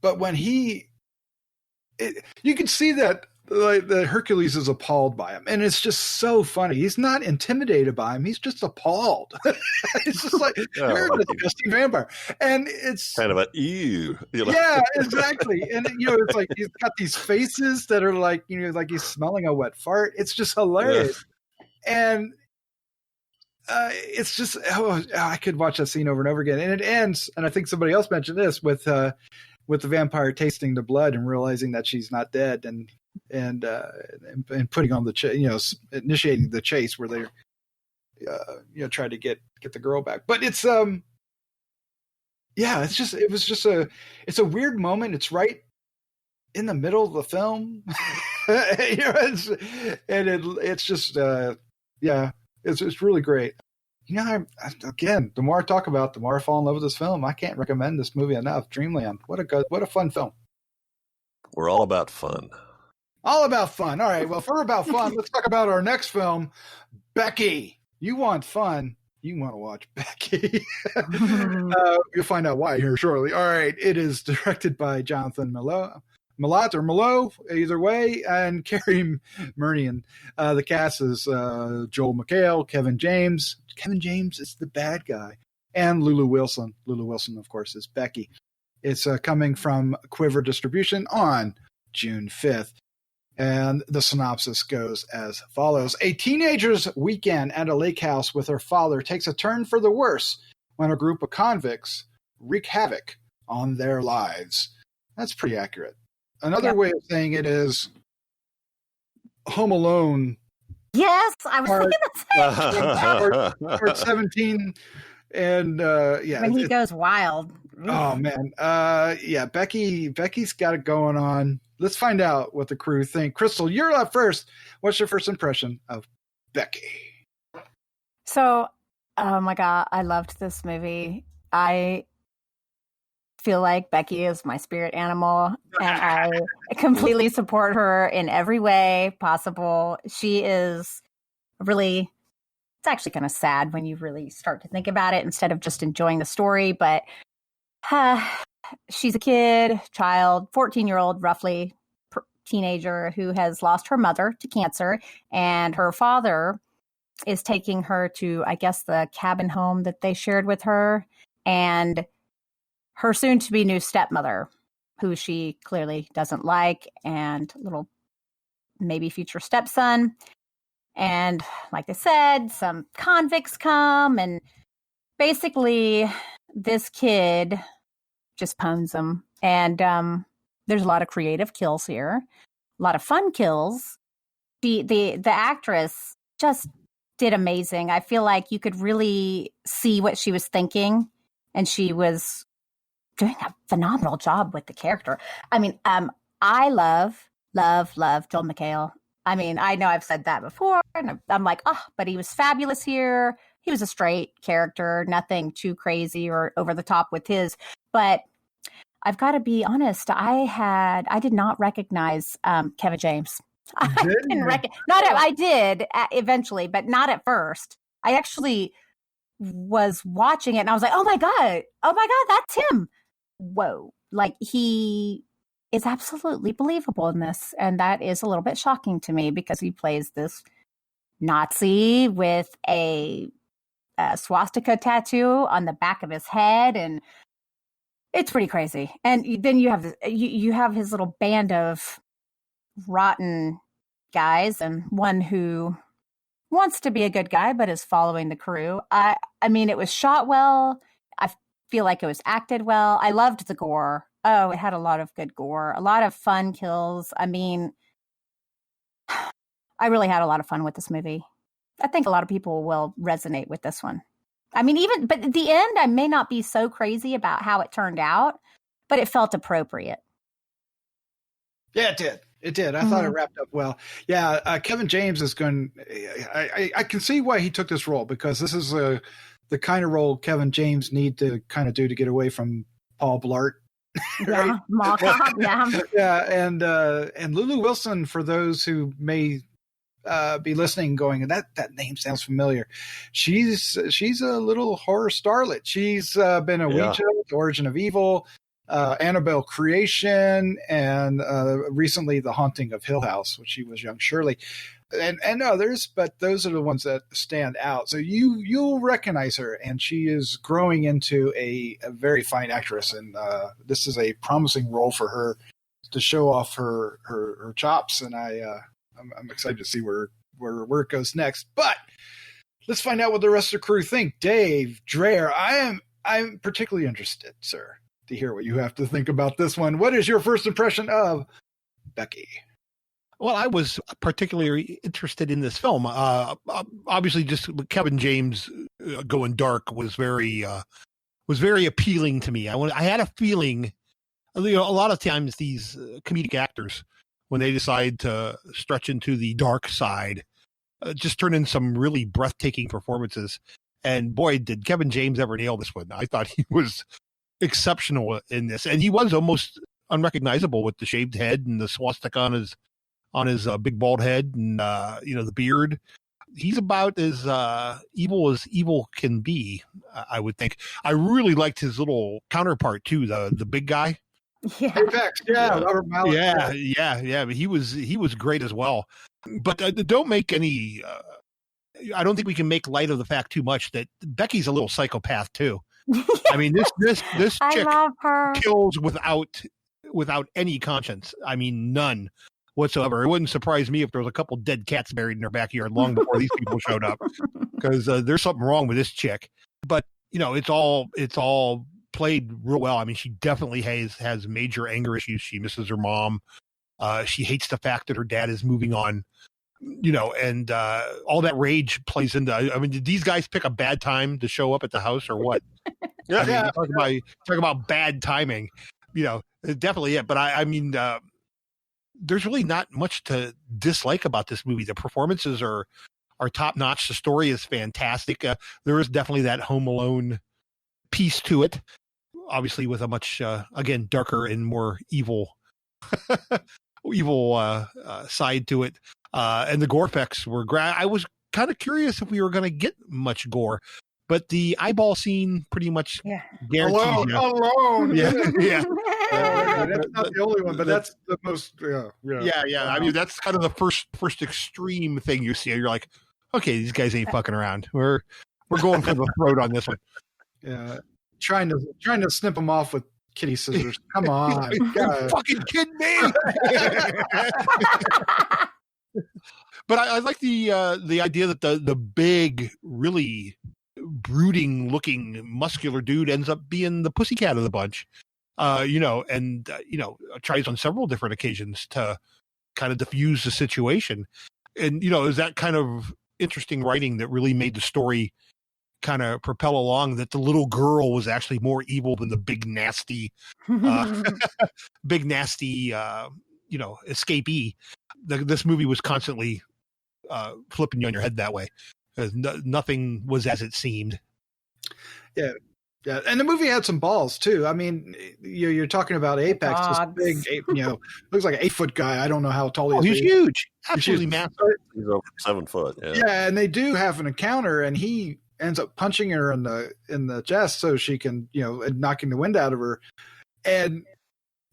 But when you can see that the Hercules is appalled by him, and it's just so funny. He's not intimidated by him; he's just appalled. It's just like you're a disgusting vampire, and it's
kind of ew.
Yeah, exactly. And it's like he's got these faces that are like like he's smelling a wet fart. It's just hilarious, and it's just I could watch that scene over and over again. And it ends, and I think somebody else mentioned this with the vampire tasting the blood and realizing that she's not dead, and putting on the initiating the chase where they try to get the girl back. But it's it's a weird moment. It's right in the middle of the film. It's really great. Again, the more I talk about it, the more I fall in love with this film. I can't recommend this movie enough. Dreamland. What a fun film.
We're all about fun.
All about fun. All right. Well, if we're about fun, let's talk about our next film, Becky. You want fun? You want to watch Becky. You'll find out why here shortly. All right. It is directed by Jonathan Milott. Milott or Milott, either way, and Cary Murnion. The cast is Joel McHale, Kevin James. Kevin James is the bad guy. And Lulu Wilson. Lulu Wilson, of course, is Becky. It's coming from Quiver Distribution on June 5th. And the synopsis goes as follows. A teenager's weekend at a lake house with her father takes a turn for the worse when a group of convicts wreak havoc on their lives. That's pretty accurate. Another way of saying it is Home Alone.
Yes, I was thinking the
same. Part 17. And
when he goes wild.
Oh man. Becky's got it going on. Let's find out what the crew think. Crystal, you're up first. What's your first impression of Becky?
So, oh my God, I loved this movie. I feel like Becky is my spirit animal, and I completely support her in every way possible. She is really, it's actually kind of sad when you really start to think about it instead of just enjoying the story, but she's a child, 14-year-old, roughly teenager who has lost her mother to cancer, and her father is taking her to, I guess, the cabin home that they shared with her, and her soon-to-be new stepmother, who she clearly doesn't like, and little maybe future stepson. And like I said, some convicts come, and basically this kid just pwns them. And there's a lot of creative kills here, a lot of fun kills. The actress just did amazing. I feel like you could really see what she was thinking, and she was doing a phenomenal job with the character. I mean, I love Joel McHale. I mean, I know I've said that before, and I'm like, oh, but he was fabulous here. He was a straight character, nothing too crazy or over the top with his. But I've got to be honest, I did not recognize Kevin James. I did eventually, but not at first. I actually was watching it, and I was like, oh my God, that's him. Whoa. Like, he is absolutely believable in this. And that is a little bit shocking to me because he plays this Nazi with a swastika tattoo on the back of his head. And it's pretty crazy. And then you have his little band of rotten guys, and one who wants to be a good guy, but is following the crew. I mean, it was shot well. I feel like it was acted well. I loved the gore. Oh, it had a lot of good gore, a lot of fun kills. I mean, I really had a lot of fun with this movie. I think a lot of people will resonate with this one. I mean, but at the end, I may not be so crazy about how it turned out, but it felt appropriate.
Yeah, it did. It did. I thought it wrapped up well. Yeah, Kevin James is going. I can see why he took this role, because this is the kind of role Kevin James need to kind of do to get away from Paul Blart. Right? Yeah, and Lulu Wilson, for those who may be listening, going, that name sounds familiar. She's a little horror starlet. She's been a Ouija, Origin of Evil, Annabelle Creation, and recently The Haunting of Hill House, when she was young Shirley, and others, but those are the ones that stand out. So you'll recognize her, and she is growing into a very fine actress, and this is a promising role for her to show off her chops, and I'm excited to see where it goes next. But let's find out what the rest of the crew think. Dave, Dreher, I'm particularly interested, sir, to hear what you have to think about this one. What is your first impression of Becky?
Well, I was particularly interested in this film. Obviously, just Kevin James going dark was very appealing to me. I had a feeling, a lot of times these comedic actors, when they decide to stretch into the dark side, just turn in some really breathtaking performances. And boy, did Kevin James ever nail this one. I thought he was exceptional in this, and he was almost unrecognizable with the shaved head and the swastika on his big bald head, and the beard. He's about as evil can be, I would think. I really liked his little counterpart too, the big guy.
Yeah.
Apex, yeah, Robert Milott.
Yeah. But he was great as well. But don't make any. I don't think we can make light of the fact too much that Becky's a little psychopath too. I mean, this chick
love her.
kills without any conscience. I mean, none whatsoever. It wouldn't surprise me if there was a couple dead cats buried in her backyard long before these people showed up, because there's something wrong with this chick. But it's all played real well. I mean, she definitely has major anger issues. She misses her mom. She hates the fact that her dad is moving on. And all that rage plays into. I mean, did these guys pick a bad time to show up at the house or what? Talk about bad timing. Definitely it. But I mean, there's really not much to dislike about this movie. The performances are top notch. The story is fantastic. There is definitely that Home Alone piece to it, obviously with a much again darker and more evil side to it. And the gore effects were I was kind of curious if we were going to get much gore, but the eyeball scene pretty much guarantees
alone.
Yeah.
That's not the only one, but that's the most.
Yeah. I mean, that's kind of the first extreme thing you see. You're like, okay, these guys ain't fucking around. We're going for the throat on this one.
Yeah, trying to snip them off with kitty scissors. Come on,
you fucking kidding me? But I like the idea that the big, really brooding looking muscular dude ends up being the pussycat of the bunch. Tries on several different occasions to kind of diffuse the situation. And, is that kind of interesting writing that really made the story kind of propel along, that the little girl was actually more evil than the big nasty escapee. This movie was constantly flipping you on your head that way. Nothing was as it seemed.
Yeah, and the movie had some balls too. I mean, you're talking about Apex, this big, looks like an 8-foot guy. I don't know how tall he is.
He's huge, absolutely massive.
He's over 7 foot.
Yeah, and they do have an encounter, and he ends up punching her in the chest so she can, knocking the wind out of her. And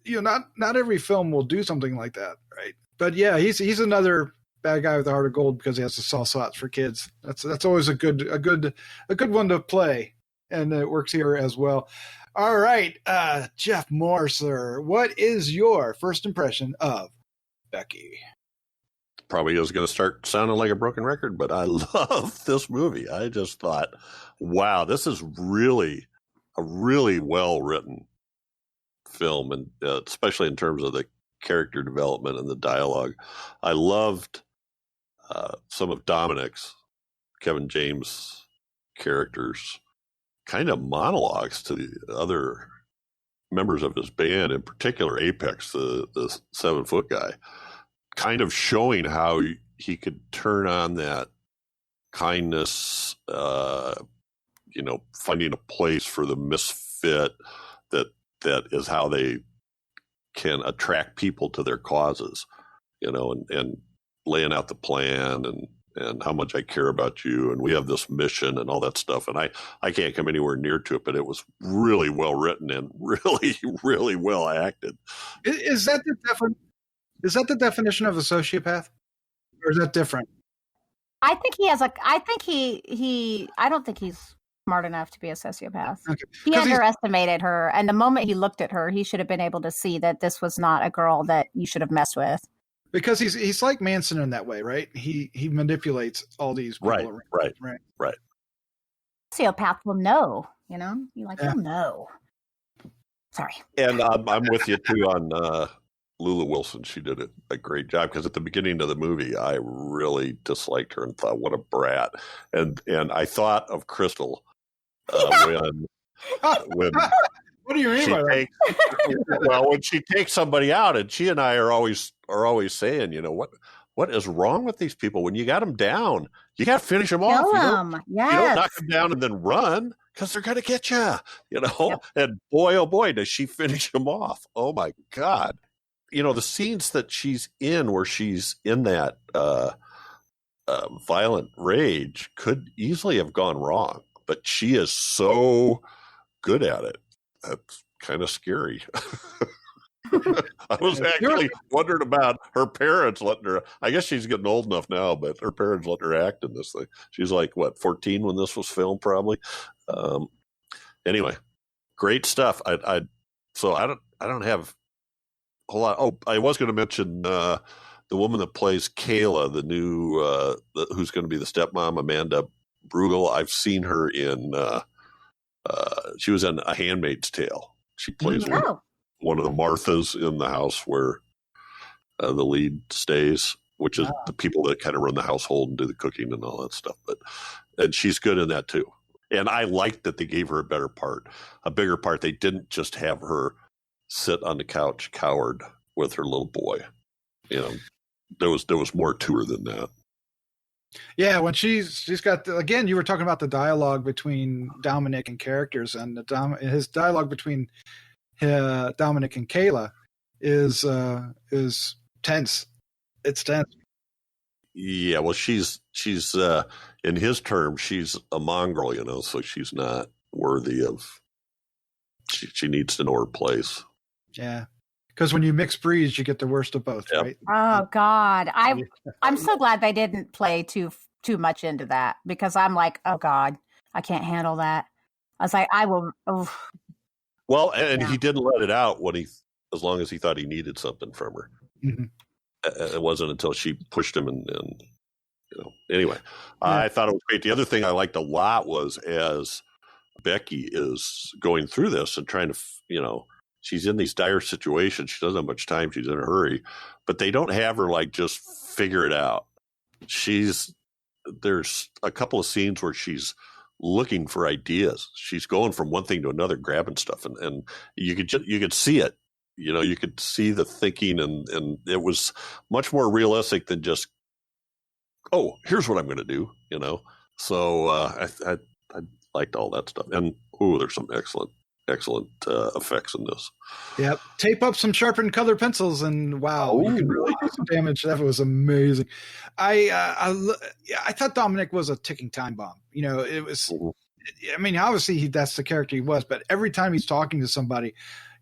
not every film will do something like that, right? But yeah, he's another bad guy with a heart of gold because he has the soft spots for kids. That's always a good one to play, and it works here as well. All right, Jeff Mohr, sir, what is your first impression of Becky?
Probably is going to start sounding like a broken record, but I love this movie. I just thought, wow, this is really a really well written film, and especially in terms of the character development and the dialogue. I loved some of Dominic's, Kevin James' characters' kind of monologues to the other members of his band, in particular Apex, the 7-foot guy, kind of showing how he could turn on that kindness, finding a place for the misfit, that is how they can attract people to their causes, and laying out the plan and how much I care about you, and we have this mission and all that stuff. And I can't come anywhere near to it, but it was really well written and really, really well acted.
Is that the definition of a sociopath, or is that different?
I think he has I don't think he's smart enough to be a sociopath. Okay. He underestimated her, and the moment he looked at her, he should have been able to see that this was not a girl that you should have messed with.
Because he's like Manson in that way, right? He manipulates all these people.
Right.
Sociopath will know, he'll know. Sorry.
And I'm with you too on Lulu Wilson. She did a great job, because at the beginning of the movie, I really disliked her and thought, what a brat. And I thought of Crystal when
what do you mean by that?
Well, when she takes somebody out, and she and I are always saying, what is wrong with these people? When you got them down, you got to finish them off. You don't knock them down and then run, because they're going to get you. Yep. And boy, oh boy, does she finish them off! Oh my God. The scenes that she's in, where she's in that violent rage, could easily have gone wrong, but she is so good at it. That's kind of scary. I was actually wondering about her parents letting her. I guess she's getting old enough now, but her parents let her act in this thing. She's like, what, 14 when this was filmed, probably. Anyway, great stuff. So I don't have a lot. Oh, I was going to mention the woman that plays Kayla, the new who's going to be the stepmom, Amanda Brugel. I've seen her in. She was in A Handmaid's Tale. She plays one of the Marthas in the house where the lead stays, which is the people that kind of run the household and do the cooking and all that stuff. And she's good in that too. And I liked that they gave her a bigger part. They didn't just have her sit on the couch cowered with her little boy. You know, there was more to her than that.
Yeah, when she's got again, you were talking about the dialogue between Dominic and characters, and his dialogue between Dominic and Kayla is tense. It's tense.
Yeah, well, she's in his term, she's a mongrel, you know, so she's not worthy of. She needs to know her place. Yeah.
Because when you mix breeds, you get the worst of both, right?
Oh God, I'm so glad they didn't play too much into that, because I'm like, oh God, I can't handle that. I was like, I will. Oh.
Well, and he didn't let it out as long as he thought he needed something from her. Mm-hmm. It wasn't until she pushed him, and you know. Anyway, I thought it was great. The other thing I liked a lot was as Becky is going through this and trying to, you know. She's in these dire situations. She doesn't have much time. She's in a hurry, but they don't have her like just figure it out. There's a couple of scenes where she's looking for ideas. She's going from one thing to another, grabbing stuff, and you could see it. You know, you could see the thinking, and it was much more realistic than just, oh, here's what I'm going to do. You know, so I liked all that stuff, and there's some excellent effects in this.
Yep. Tape up some sharpened color pencils, and wow, you can really do some damage. That was amazing. I thought Dominic was a ticking time bomb. You know, it was. I mean, obviously that's the character he was, but every time he's talking to somebody,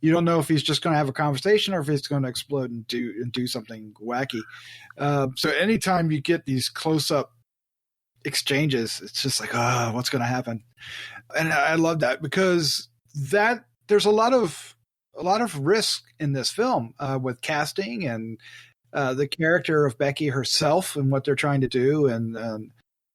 you don't know if he's just going to have a conversation or if he's going to explode and do something wacky. So anytime you get these close up exchanges, it's just like, what's going to happen? And I love that, because that there's a lot of risk in this film with casting and the character of Becky herself and what they're trying to do, and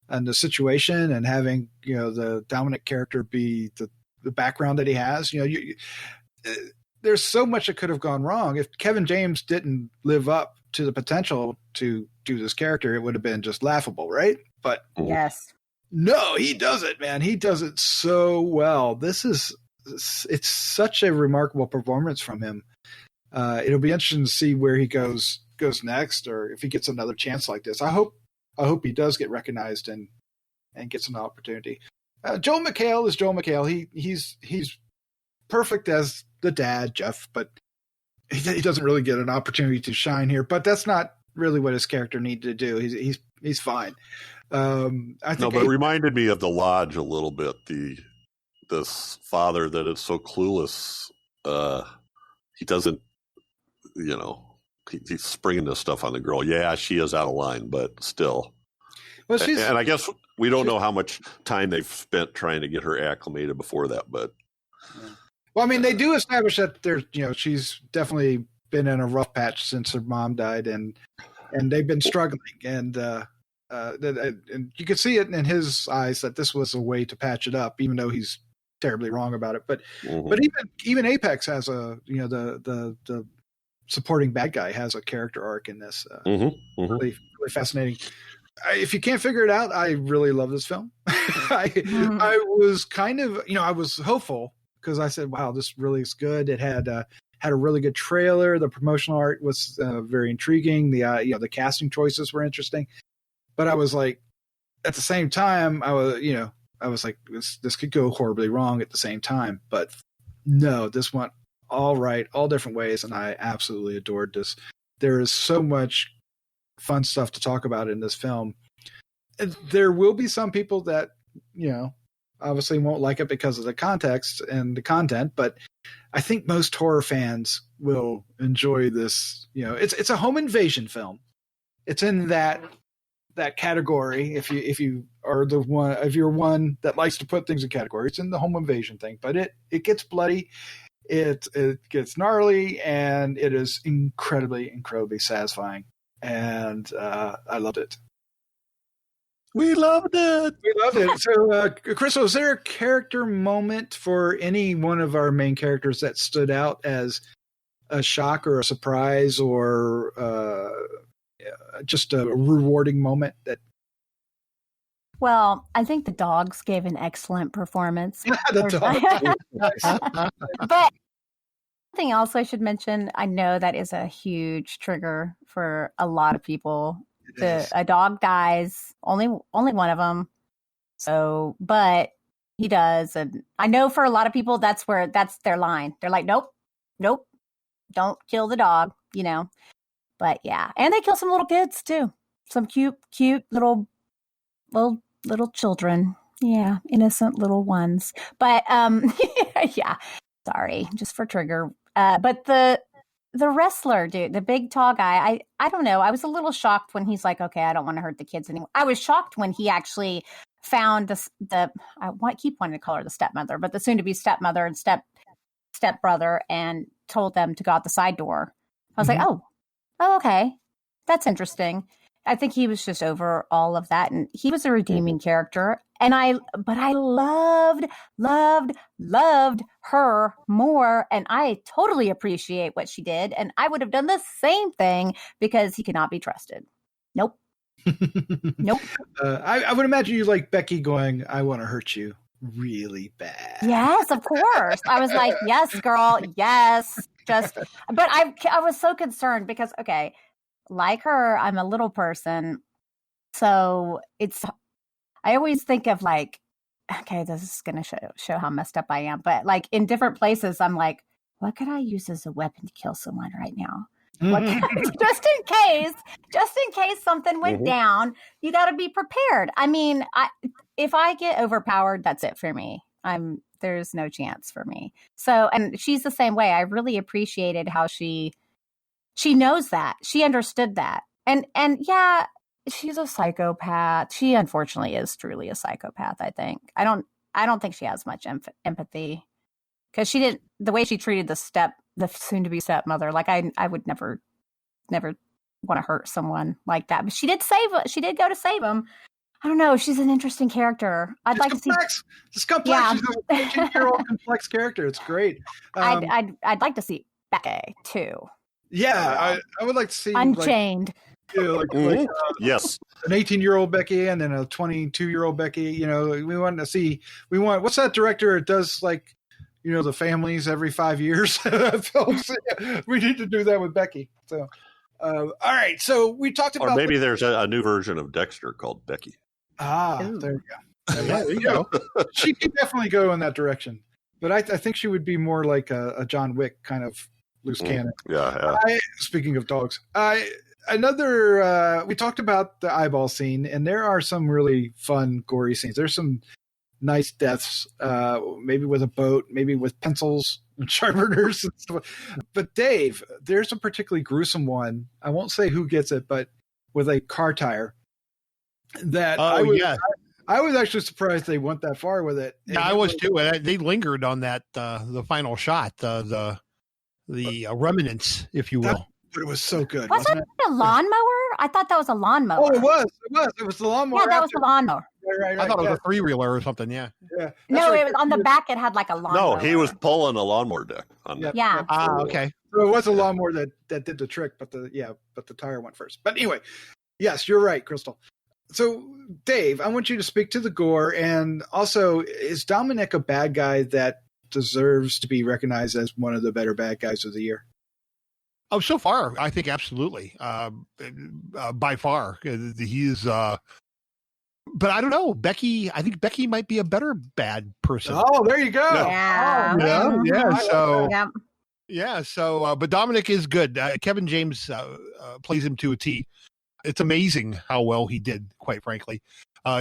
the situation, and having, you know, the Dominic character be the background that he has. You know, there's so much that could have gone wrong if Kevin James didn't live up to the potential to do this character. It would have been just laughable, right? But
yes,
no, he does it, man. He does it so well. It's such a remarkable performance from him. It'll be interesting to see where he goes next, or if he gets another chance like this. I hope he does get recognized and gets an opportunity. Joel McHale is Joel McHale. He's perfect as the dad, Jeff, but he doesn't really get an opportunity to shine here. But that's not really what his character needed to do. He's fine. I think
it reminded me of The Lodge a little bit. This father that is so clueless, he doesn't, you know, he's springing this stuff on the girl. Yeah, she is out of line, but still. Well, and I guess we don't know how much time they've spent trying to get her acclimated before that, but.
Well, I mean, they do establish that she's definitely been in a rough patch since her mom died, and they've been struggling, and you could see it in his eyes that this was a way to patch it up, even though he's terribly wrong about it. But even Apex has the supporting bad guy has a character arc in this. Really, really fascinating. If you can't figure it out, I really love this film. I was kind of, I was hopeful, because I said, wow, this really is good. It had a really good trailer. The promotional art was very intriguing. The casting choices were interesting. But I was like, at the same time, I was like, this could go horribly wrong at the same time. But no, this went all right, all different ways, and I absolutely adored this. There is so much fun stuff to talk about in this film. And there will be some people that, obviously won't like it because of the context and the content, but I think most horror fans will enjoy this. You know, it's a home invasion film. It's in that category. If you are if you're one that likes to put things in categories, it's in the home invasion thing. But it gets bloody, it gets gnarly, and it is incredibly satisfying. And I loved it.
We loved it.
We loved it. So, Crystal, is there a character moment for any one of our main characters that stood out as a shock or a surprise or just a rewarding moment?
Well, I think the dogs gave an excellent performance.
The
But something else I should mention, I know that is a huge trigger for a lot of people. A dog dies, only one of them. So, but he does, and I know for a lot of people that's their line. They're like, nope, don't kill the dog, you know. But yeah, and they kill some little kids too, some cute little children. Yeah, innocent little ones. But yeah, sorry, just for trigger. But the wrestler dude, the big tall guy, I don't know. I was a little shocked when he's like, okay, I don't want to hurt the kids anymore. I was shocked when he actually found I keep wanting to call her the stepmother, but the soon to be stepmother and stepbrother, and told them to go out the side door. I was like, oh, okay. That's interesting. I think he was just over all of that, and he was a redeeming character. But I loved her more, and I totally appreciate what she did, and I would have done the same thing because he cannot be trusted. Nope. Nope.
I would imagine you like Becky going, I want to hurt you really bad.
Yes, of course. I was like, yes, girl, yes. But I was so concerned because, okay, like her, I'm a little person. So I always think of like, okay, this is going to show how messed up I am. But like in different places, I'm like, what could I use as a weapon to kill someone right now? Just in case something went down, you got to be prepared. I mean, if I get overpowered, that's it for me. There's no chance for me. So, and she's the same way. I really appreciated how she knows that. She understood that. And yeah, she's a psychopath. She unfortunately is truly a psychopath, I think. I don't think she has much empathy, because the way she treated the soon to be stepmother, like I would never want to hurt someone like that. But she did go to save him. I don't know. She's an interesting character. I'd like to see.
It's complex. Yeah. She's a 15-year-old complex character. It's great.
I'd like to see Becky too.
Yeah, I would like to see
Unchained.
Yes,
an 18-year-old Becky and then a 22-year-old Becky. You know, we want what's that director? It does like, you know, the families every 5 years. Films. We need to do that with Becky. So, all right. So we talked about,
or maybe there's a new version of Dexter called Becky.
There you go.
There you go.
She could definitely go in that direction, but I think she would be more like a John Wick kind of loose cannon.
Yeah.
Speaking of dogs, we talked about the eyeball scene, and there are some really fun, gory scenes. There's some nice deaths, maybe with a boat, maybe with pencils and sharpeners and stuff. But Dave, there's a particularly gruesome one. I won't say who gets it, but with a car tire. That I was actually surprised they went that far with it.
Yeah, I was too. They lingered on that the final shot, the remnants, if you will.
But it was so good.
Wasn't it a lawnmower? I thought that was a lawnmower.
Oh, it was the lawnmower.
Yeah, that was the lawnmower.
Right.
I thought it was a 3-wheeler or something. Yeah.
No, it was on the back. It had like a lawnmower.
No, he was pulling a lawnmower deck on that.
Yeah.
Okay.
So it was a lawnmower that did the trick, but the tire went first. But anyway, yes, you're right, Crystal. So, Dave, I want you to speak to the gore, and also, is Dominic a bad guy that deserves to be recognized as one of the better bad guys of the year?
Oh, so far, I think absolutely. By far, he is. But I don't know, Becky. I think Becky might be a better bad person.
Oh, there you go.
Yeah.
Yeah. So, but Dominic is good. Kevin James plays him to a T. It's amazing how well he did, quite frankly.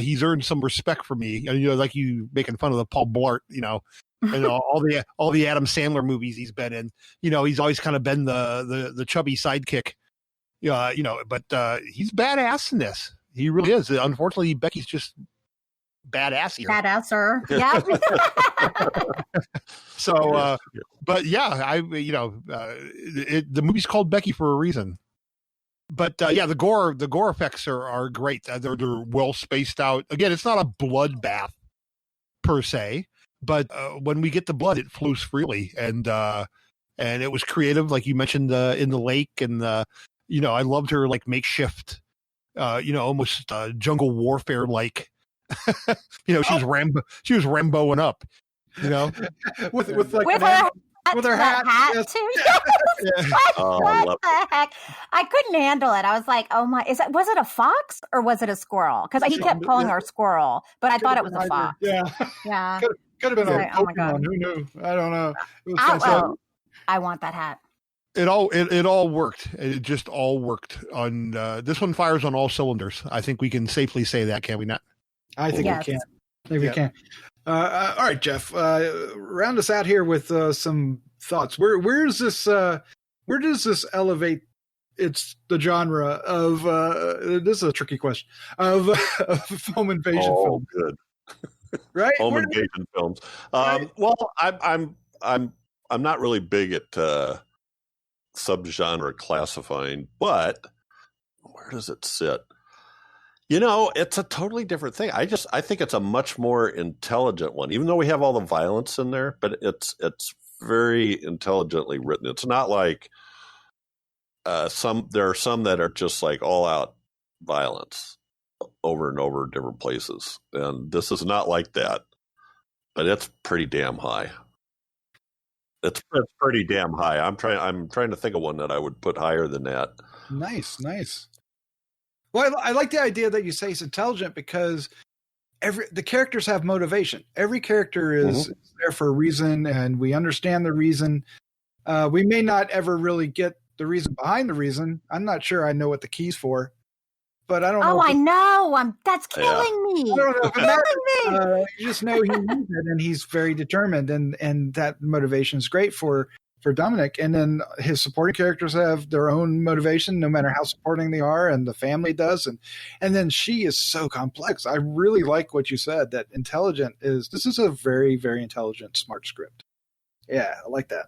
He's earned some respect from me. And, like you making fun of the Paul Blart, and all the Adam Sandler movies he's been in. He's always kind of been the chubby sidekick. But he's badass in this. He really is. Unfortunately, Becky's just badass here.
Badasser. Yeah.
So, but yeah, the movie's called Becky for a reason. But the gore effects are great. They're well spaced out. Again, it's not a bloodbath per se, but when we get the blood, it flows freely, and it was creative, like you mentioned in the lake, and I loved her like makeshift, almost jungle warfare like. She was Ramboing up,
with her hat
yes. too. Yes. What the heck? I couldn't handle it. I was like, "Oh my! Was it a fox or was it a squirrel?" Because he kept calling her squirrel, but I thought it was a fox.
Yeah. Could have been a Pokemon. Oh my God. Who knew? I don't know.
I want that hat.
It all worked. It just all worked on this one. Fires on all cylinders. I think we can safely say that, can we not?
I think we can. We can. All right, Jeff. Round us out here with some thoughts. Where does this elevate? It's the genre of. This is a tricky question of home invasion film.
Good.
Right.
Home invasion films.
Right.
Well, I'm not really big at subgenre classifying, but where does it sit? It's a totally different thing. I think it's a much more intelligent one, even though we have all the violence in there, but it's very intelligently written. It's not like there are some that are just like all out violence over and over in different places. And this is not like that, but it's pretty damn high. It's pretty damn high. I'm trying to think of one that I would put higher than that.
Nice. Well, I like the idea that you say it's intelligent because the characters have motivation. Every character is there for a reason, and we understand the reason. We may not ever really get the reason behind the reason. I'm not sure I know what the key's for, but I don't know.
Oh, I know. That's killing me.
I don't know if it matters. You just know he needs it, and he's very determined, and that motivation is great for Dominic. And then his supporting characters have their own motivation, no matter how supporting they are, and the family does. And then she is so complex. I really like what you said, that this is a very, very intelligent, smart script. Yeah, I like that.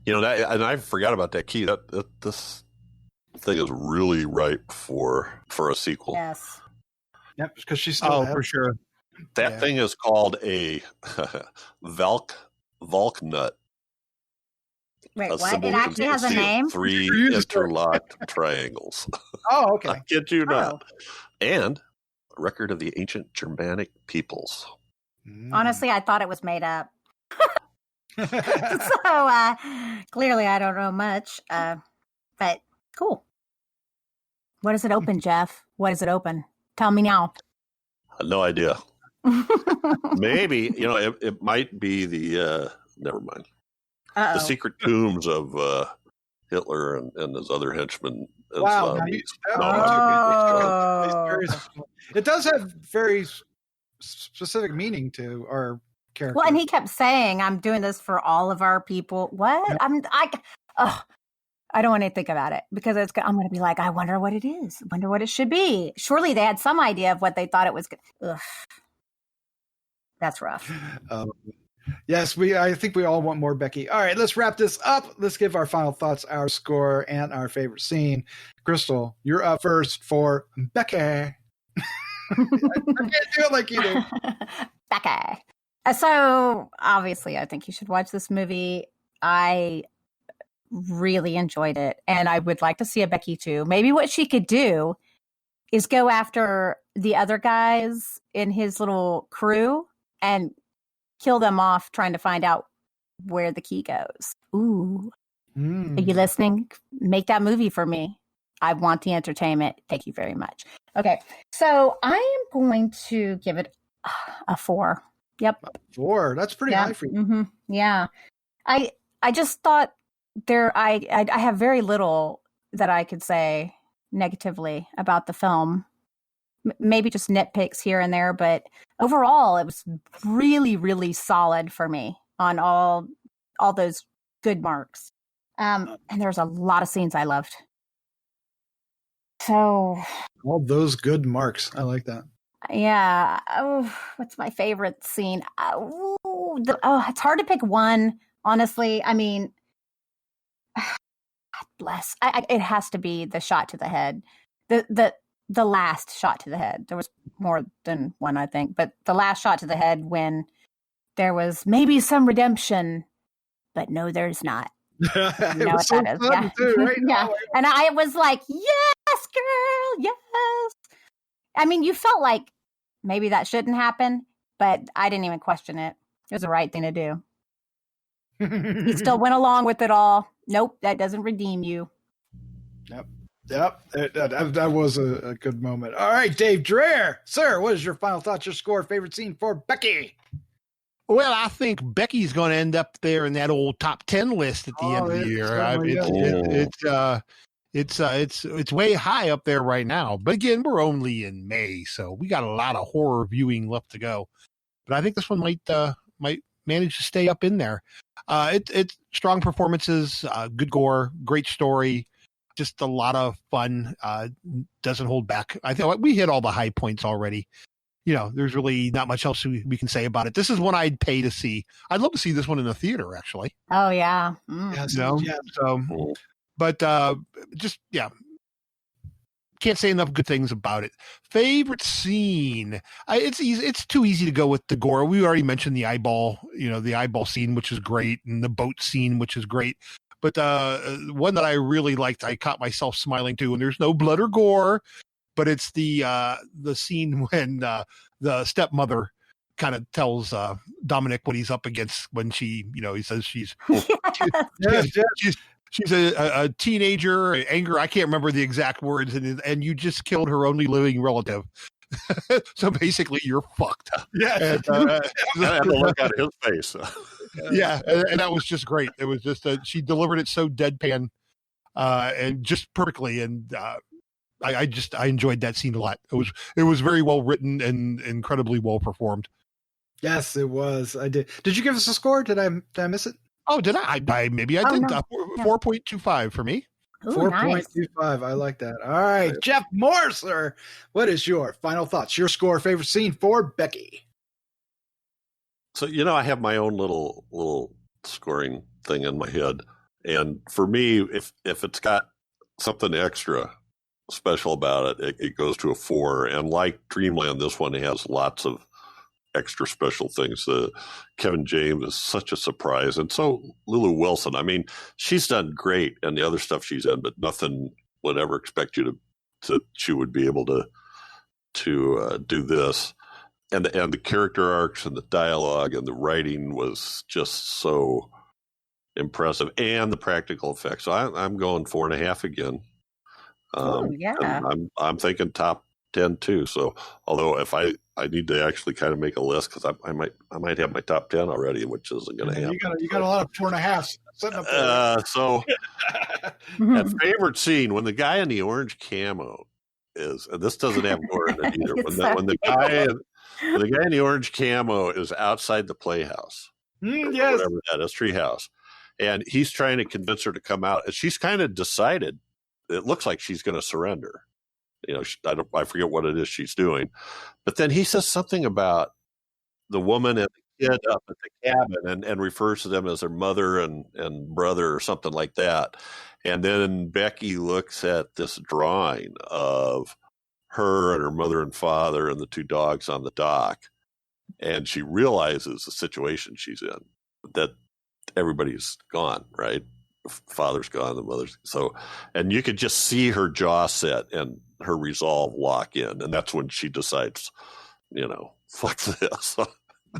That, and I forgot about that key. That this thing is really ripe for a sequel.
Yes.
Yep, because she's still
for sure.
That thing is called a Valk nut.
Wait, what? It actually has a name?
3 interlocked triangles.
Oh, okay.
I kid you not. And a record of the ancient Germanic peoples.
Honestly, I thought it was made up. So clearly I don't know much. But cool. What does it open, Jeff? What does it open? Tell me now.
No idea. Maybe, it might be the never mind. The secret tombs of Hitler and his other henchmen.
Wow. It does have very specific meaning to our character.
Well, and he kept saying, "I'm doing this for all of our people." What? Yep. I don't want to think about it because I'm going to be like, I wonder what it is. I wonder what it should be. Surely they had some idea of what they thought it was. Ugh. That's rough.
Yes, I think we all want more Becky. All right, let's wrap this up. Let's give our final thoughts, our score, and our favorite scene. Crystal, you're up first for Becky. I can't do it like you do.
Becky. So, obviously, I think you should watch this movie. I really enjoyed it, and I would like to see a Becky too. Maybe what she could do is go after the other guys in his little crew and kill them off trying to find out where the key goes. Ooh. Are you listening? Make that movie for me. I want the entertainment. Thank you very much. Okay. So I am going to give it a 4. Yep.
4. That's pretty high for you.
Mm-hmm. Yeah. I just thought I have very little that I could say negatively about the film. maybe just nitpicks here and there, but overall it was really, really solid for me on all those good marks. And there's a lot of scenes I loved. So
all those good marks. I like that.
Yeah. Oh, what's my favorite scene? It's hard to pick one, honestly. I mean, God bless. It has to be the shot to the head. The last shot to the head. There was more than one, I think, but the last shot to the head when there was maybe some redemption, but no, there's not. You know what that is? Yeah. Too, right? Yeah. And I was like, yes, girl, yes. I mean, you felt like maybe that shouldn't happen, but I didn't even question it. It was the right thing to do. He still went along with it all. Nope, that doesn't redeem you.
Yep. That was a good moment. All right, Dave Dreher. Sir, what is your final thoughts, your score, favorite scene for Becky?
Well, I think Becky's going to end up there in that old top 10 list at the end of the year. It's way high up there right now. But again, we're only in May, so we got a lot of horror viewing left to go. But I think this one might manage to stay up in there. It's strong performances, good gore, great story, just a lot of fun. Doesn't hold back. I think we hit all the high points already. You know, there's really not much else we can say about it. This is one I'd pay to see. I'd love to see this one in the theater, actually.
Oh, yeah.
Yes,
you know?
yeah.
So, but just, yeah, can't say enough good things about it. Favorite scene? It's easy. It's too easy to go with the gore. We already mentioned the eyeball scene, which is great, and the boat scene, which is great. But one that I really liked, I caught myself smiling too, and there's no blood or gore, but it's the scene when the stepmother kind of tells Dominic what he's up against when she, he says she's a teenager, anger. I can't remember the exact words, and you just killed her only living relative. So basically, you're fucked.
Yeah,
I had to look at his face.
Yeah, and that was just great. It was just she delivered it so deadpan and just perfectly, and I enjoyed that scene a lot. It was very well written and incredibly well performed.
Yes, it was. I did. Did you give us a score? Did I miss it?
Oh, did I? Maybe I didn't. No. 4.25 for me.
4.25. I like that. All right, Jeff Mohr, sir. What is your final thoughts? Your score, favorite scene for Becky?
So, I have my own little scoring thing in my head. And for me, if it's got something extra special about it, it goes to a 4. And like Dreamland, this one has lots of extra special things. Kevin James is such a surprise. And so Lulu Wilson, I mean, she's done great and the other stuff she's in, but nothing would ever expect you to she would be able to do this. And the character arcs and the dialogue and the writing was just so impressive, and the practical effects. So I'm going 4.5 again. I'm thinking top 10 too. So although if I need to actually kind of make a list, because I might have my top 10 already, which isn't going to happen.
You got a lot of 4.5s sitting up there.
So that favorite scene when the guy in the orange camo is, and this doesn't have gore in it either. When the guy in the orange camo is outside the playhouse,
yes,
whatever that is, treehouse, and he's trying to convince her to come out, and she's kind of decided. It looks like she's going to surrender. I forget what it is she's doing, but then he says something about the woman and the kid up at the cabin, and refers to them as their mother and brother or something like that. And then Becky looks at this drawing of her and her mother and father and the 2 dogs on the dock, and she realizes the situation she's in, that everybody's gone, right? The father's gone, the mother's and you could just see her jaw set and her resolve lock in, and that's when she decides, fuck this.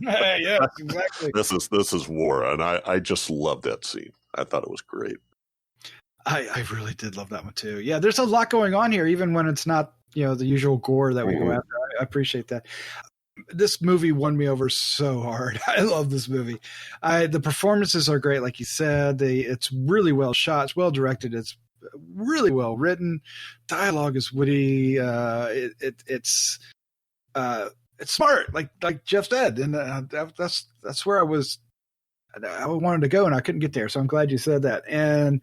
Yeah, exactly.
This is war, and I just love that scene. I thought it was great.
I really did love that one too. Yeah, there's a lot going on here, even when it's not the usual gore that we go after. I appreciate that. This movie won me over so hard. I love this movie. The performances are great, like you said. It's really well shot. It's well directed. It's really well written. Dialogue is witty. It's smart, like Jeff said, and that's where I wanted to go, and I couldn't get there. So I'm glad you said that. And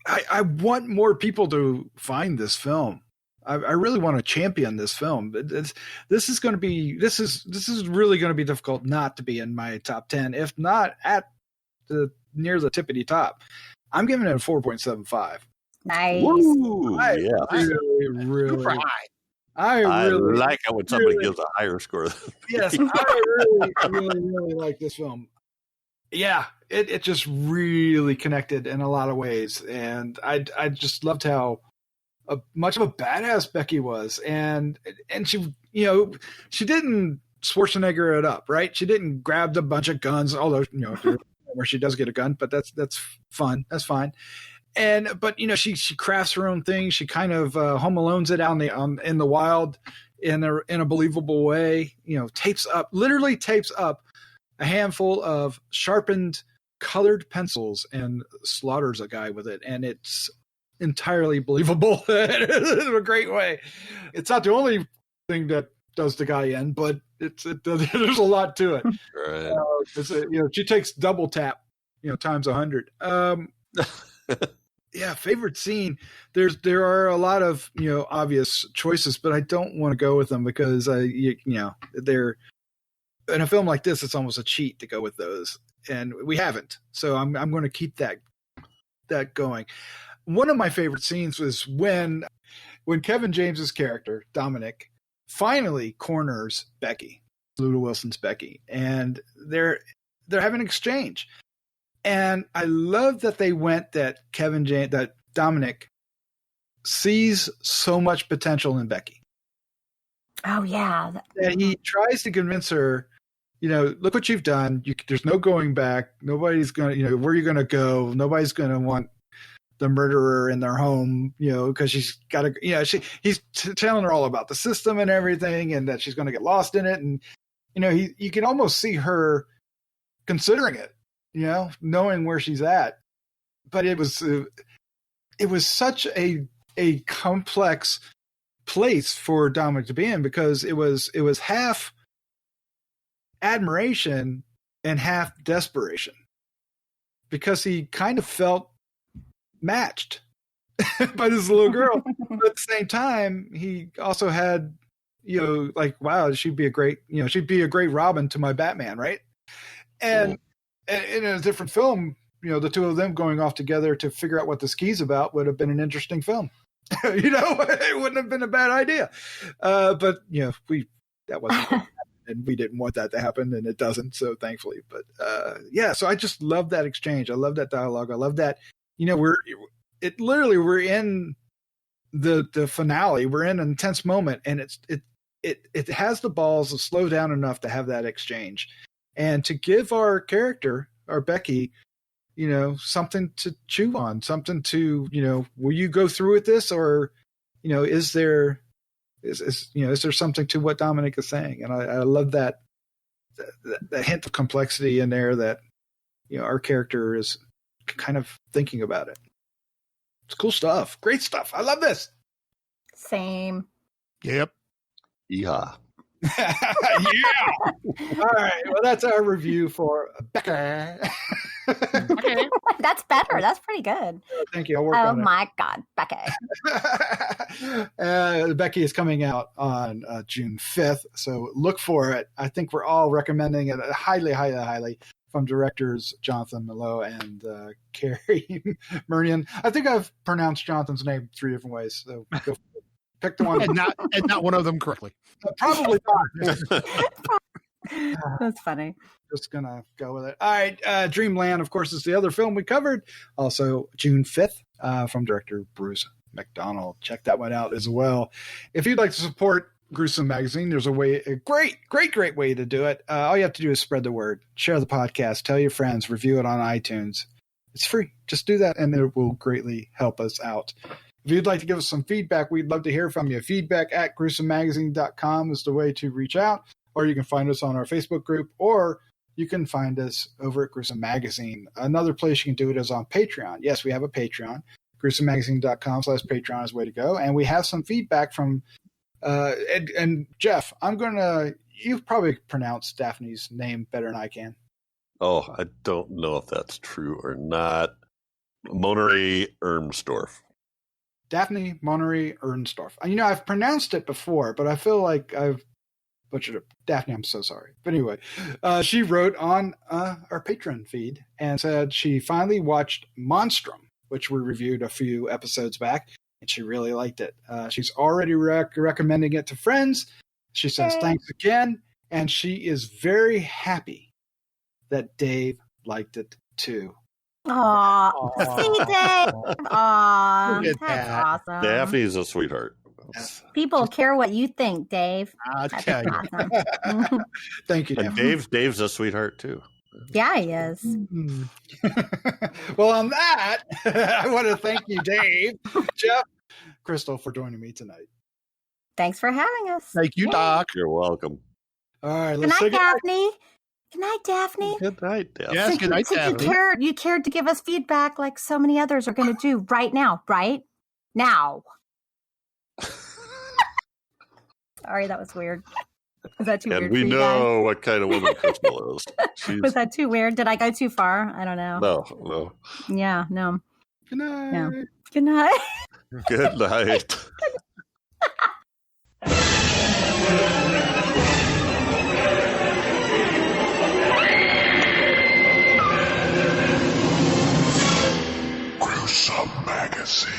I want more people to find this film. I really want to champion this film. This is really going to be difficult not to be in my top 10, if not at near the tippity top. I'm giving it a 4.75.
Nice.
Woo,
I
yeah.
really
Super high.
I
really like it when somebody gives a higher score.
Yes, I really like this film. Yeah, it just really connected in a lot of ways, and I just loved how much of a badass Becky was, and she, she didn't Schwarzenegger it up, right? She didn't grab a bunch of guns, although where she does get a gun, but that's fun. That's fine. But she crafts her own thing. She kind of Home Alones it out in the wild in a believable way. Literally tapes up a handful of sharpened colored pencils and slaughters a guy with it, and it's entirely believable in a great way. It's not the only thing that does the guy in, but there's a lot to it.
Right.
She takes double tap, times 100. Yeah, favorite scene. There are a lot of obvious choices, but I don't want to go with them because they're in a film like this. It's almost a cheat to go with those, and we haven't. So I'm going to keep that going. One of my favorite scenes was when Kevin James's character Dominic finally corners Becky, Lulu Wilson's Becky, and they're having an exchange. And I love that they went that Dominic sees so much potential in Becky.
Oh yeah.
And he tries to convince her, look what you've done. There's no going back. Nobody's going to, where you're going to go. Nobody's going to want the murderer in their home, because she's got to, he's telling her all about the system and everything, and that she's going to get lost in it. And, you can almost see her considering it, knowing where she's at. But it was such a complex place for Dominic to be in, because it was half admiration and half desperation, because he kind of felt matched by this little girl. But at the same time, he also had, wow, she'd be a great Robin to my Batman, right? And in a different film, the two of them going off together to figure out what the ski's about would have been an interesting film. It wouldn't have been a bad idea. But that wasn't and we didn't want that to happen, and it doesn't, so thankfully. But so I just love that exchange. I love that dialogue. I love that we're in the finale. We're in an intense moment, and it has the balls to slow down enough to have that exchange, and to give our character, our Becky, something to chew on, something to, will you go through with this, or, is there something to what Dominic is saying? And I love that hint of complexity in there, that, our character is kind of thinking about it. It's cool stuff. Great stuff. I love this.
Same.
Yep.
Yeah.
Yeah. All right. Well, that's our review for Becky.
Okay. That's better. That's pretty good.
Thank you. I'll work on it.
Oh my God, Becky.
Becky is coming out on June 5th, so look for it. I think we're all recommending it highly, highly, highly, from directors Jonathan Milott and Cary Murnion. I think I've pronounced Jonathan's name 3 different ways, so go pick the one.
and not one of them correctly.
Probably not.
That's funny.
Just gonna go with it. All right, Dreamland, of course, is the other film we covered. Also, June 5th, from director Bruce McDonald. Check that one out as well. If you'd like to support Gruesome Magazine, there's a great way to do it. All you have to do is spread the word, share the podcast, tell your friends, review it on iTunes. It's free. Just do that, and it will greatly help us out. If you'd like to give us some feedback, we'd love to hear from you. Feedback@gruesomemagazine.com is the way to reach out, or you can find us on our Facebook group, or you can find us over at Gruesome Magazine. Another place you can do it is on Patreon. Yes, we have a Patreon. GruesomeMagazine.com/Patreon is the way to go. And we have some feedback from and Jeff, you've probably pronounced Daphne's name better than I can.
Oh, I don't know if that's true or not. Mohr Ermsdorf.
Daphne Mohr Ernstorff. I've pronounced it before, but I feel like I've butchered it. Daphne, I'm so sorry. But anyway, she wrote on our Patreon feed and said she finally watched Monstrum, which we reviewed a few episodes back, and she really liked it. She's already recommending it to friends. She says thanks again, and she is very happy that Dave liked it too.
Aw, see, Dave. Aw,
Look at
that's
that.
awesome.
Daphne's a sweetheart.
People care what you think, Dave.
I'll
That's
tell you.
awesome.
Thank you,
And
Daphne.
Dave's a sweetheart too.
Yeah, he is.
Well, on that, I want to thank you, Dave, Jeff, Crystal, for joining me tonight.
Thanks for having us.
Thank you,
Yay.
Doc.
You're welcome.
All right,
Good
let's
night,
take it.
Daphne. Good night, Daphne.
Good night, Daph.
Yes, good night,
Since
Daphne.
you cared to give us feedback like so many others are going to do right now, right? Now. Sorry, that was weird. Was that too weird
And we
for you
know what kind of woman Crystal is.
guys?
She's
Was that too weird? Did I go too far? I don't know.
no.
Yeah, no.
Good night.
Yeah. Good night.
Good night.
Gruesome Magazine.